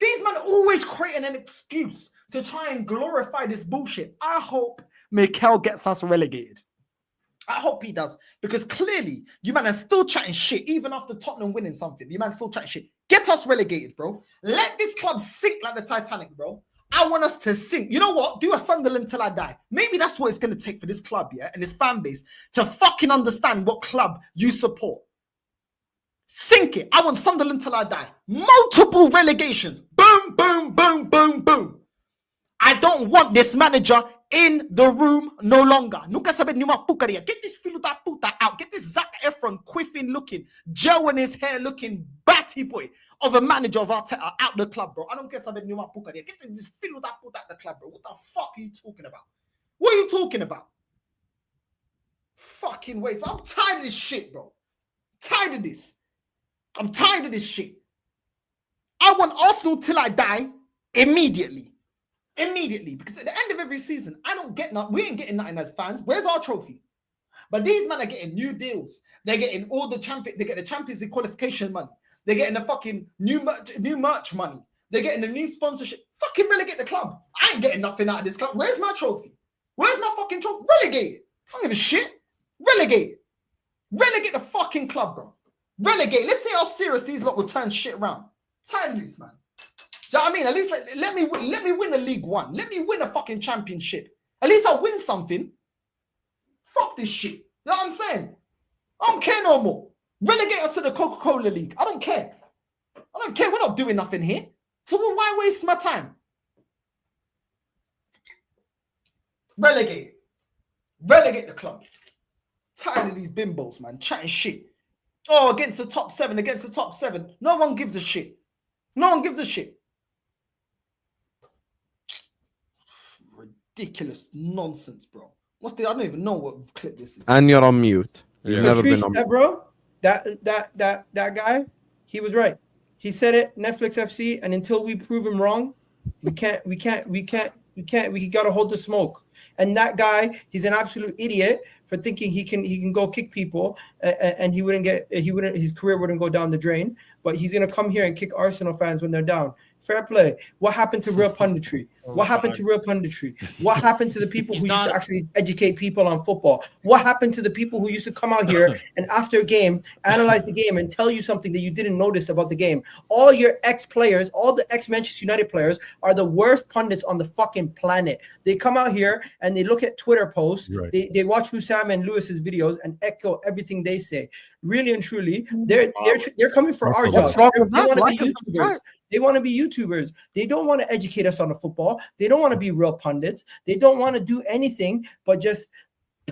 These men are always creating an excuse to try and glorify this bullshit. I hope Mikel gets us relegated. I hope he does, because clearly you man are still chatting shit even after Tottenham winning something. You man still chatting shit. Get us relegated, bro. Let this club sink like the Titanic, bro. I want us to sink. You know what? Do a Sunderland till I die. Maybe that's what it's going to take for this club, yeah, and this fan base to fucking understand what club you support. Sink it. I want Sunderland till I die. Multiple relegations. Boom, boom, boom, boom, boom. I don't want this manager in the room no longer. Get this filuta puta out. Get this Zac Efron quiffing looking, gel in his hair looking batty boy of a manager of Arteta out the club, bro. I don't care. Get this filuta puta out the club, bro. What the fuck are you talking about? What are you talking about? Fucking wait. I'm tired of this shit, bro. Tired of this. I'm tired of this shit. I want Arsenal till I die immediately. Immediately. Because at the end of every season, I don't get nothing. We ain't getting nothing as fans. Where's our trophy? But these men are getting new deals. They're getting all the champion. They get the Champions League qualification money. They're getting the fucking new merch money. They're getting the new sponsorship. Fucking relegate the club. I ain't getting nothing out of this club. Where's my trophy? Where's my fucking trophy? Relegate it. I don't give a shit. Relegate it. Relegate the fucking club, bro. Relegate. Let's see how serious these lot will turn shit around. Tired of this, man. Do you know what I mean? At least let me win a League One. Let me win a fucking championship. At least I'll win something. Fuck this shit. You know what I'm saying? I don't care no more. Relegate us to the Coca-Cola League. I don't care. I don't care. We're not doing nothing here. So why waste my time? Relegate it. Relegate the club. Tired of these bimbos, man. Chatting shit. Oh, against the top seven. No one gives a shit. No one gives a shit. Ridiculous nonsense, bro. I don't even know what clip this is. And you're on mute. You've never been on mute. Bro, that guy, he was right. He said it, Netflix FC, and until we prove him wrong, we gotta hold the smoke. And that guy, he's an absolute idiot for thinking he can go kick people and his career wouldn't go down the drain. But he's gonna come here and kick Arsenal fans when they're down. Fair play. What happened to real punditry? What happened to real punditry? What happened to the people who used to actually educate people on football? What happened to the people who used to come out here and after a game, analyze the game and tell you something that you didn't notice about the game? All your ex-players, all the ex-Manchester United players are the worst pundits on the fucking planet. They come out here and they look at Twitter posts. Right. They watch Hussam and Lewis's videos and echo everything they say. Really and truly, they're coming for our jobs. They want to be YouTubers. They don't want to educate us on the football. They don't want to be real pundits. They don't want to do anything but just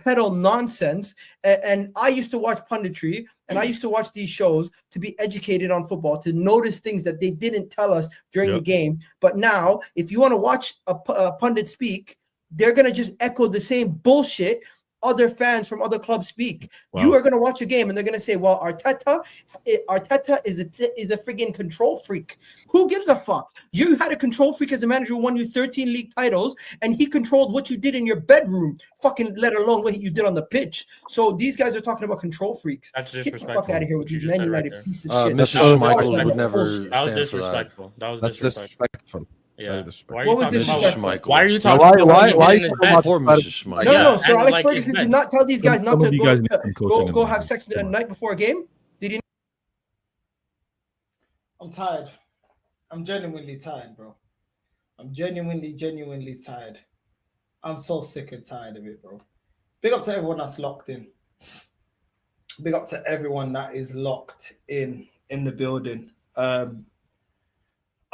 peddle nonsense. And I used to watch punditry and I used to watch these shows to be educated on football, to notice things that they didn't tell us during the game. But now, if you want to watch a pundit speak, they're going to just echo the same bullshit other fans from other clubs speak. Wow. You are going to watch a game and they're going to say, well, Arteta is a friggin' control freak. Who gives a fuck? You had a control freak as a manager who won you 13 league titles and he controlled what you did in your bedroom, fucking let alone what you did on the pitch. So these guys are talking about control freaks. That's disrespectful. Get the fuck out of here with these Man United pieces of shit. Mr. Schmeichel would never that was stand disrespectful. for that. That's disrespectful. Yeah. Why Are you talking about why are you talking about why in his bed? poor Mr. Schmeichel? No. So Alex Ferguson did not tell these guys not to go have sex the night before a game. Did he? I'm tired. I'm genuinely tired, bro. I'm genuinely tired. I'm so sick and tired of it, bro. Big up to everyone that's locked in. Big up to everyone that is locked in the building.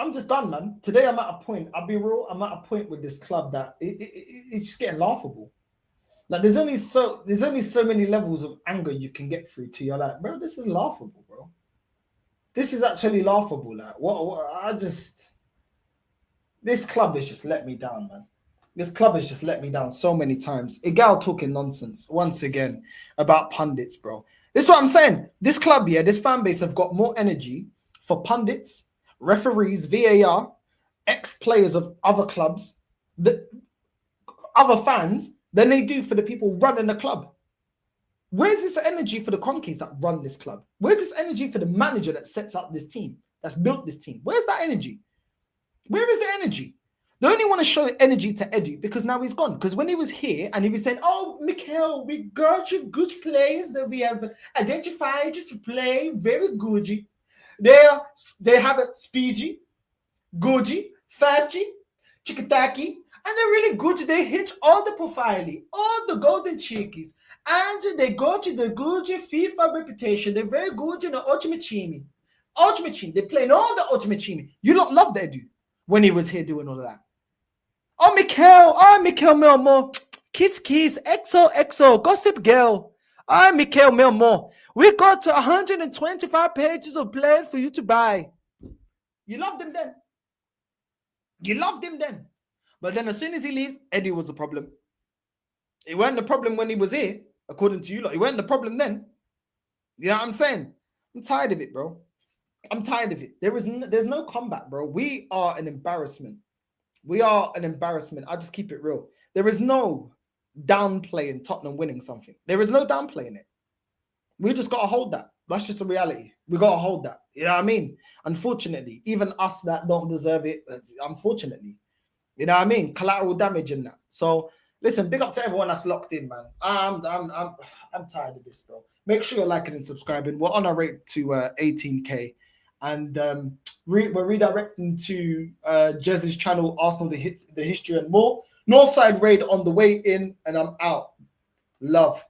I'm just done, man. Today I'm at a point. I'll be real. I'm at a point with this club that it's just getting laughable. Like there's only so many levels of anger you can get through to. You're like, bro, this is laughable, bro. This is actually laughable. Like this club has just let me down, man. This club has just let me down so many times. Igal talking nonsense once again about pundits, bro. This is what I'm saying. This club, this fan base have got more energy for pundits, referees, VAR, ex-players of other clubs, other fans, than they do for the people running the club. Where's this energy for the Cronkies that run this club? Where's this energy for the manager that sets up this team, that's built this team? Where's that energy? Where is the energy? They only want to show energy to Edu because now he's gone. Because when he was here and he was saying, oh, Mikel, we got you good players that we have identified you to play very good. They have a speedy, Goji, Fastgy, Chikataki, and they're really good. They hit all the profile, all the golden chickies, and they got the good FIFA reputation. They're very good in the Ultimate Team. Ultimate Team, they play in all the Ultimate Team. You lot loved Edu when he was here doing all of that. Oh, Mikel Milmo, kiss, XO, gossip girl. Oh, Mikel Milmo, we got 125 pages of players for you to buy. You loved him then. You loved him then. But then as soon as he leaves, Eddie was the problem. It wasn't the problem when he was here, according to you lot. It wasn't the problem then. You know what I'm saying? I'm tired of it, bro. I'm tired of it. There's no comeback, bro. We are an embarrassment. We are an embarrassment. I'll just keep it real. There is no downplaying Tottenham winning something. There is no downplaying it. We just got to hold that. That's just the reality. We got to hold that. You know what I mean? Unfortunately, even us that don't deserve it, unfortunately. You know what I mean? Collateral damage in that. So, listen, big up to everyone that's locked in, man. I'm tired of this, bro. Make sure you're liking and subscribing. We're on our rate to 18K. And we're redirecting to Jez's channel, Arsenal, the History and More. Northside raid on the way in, and I'm out. Love.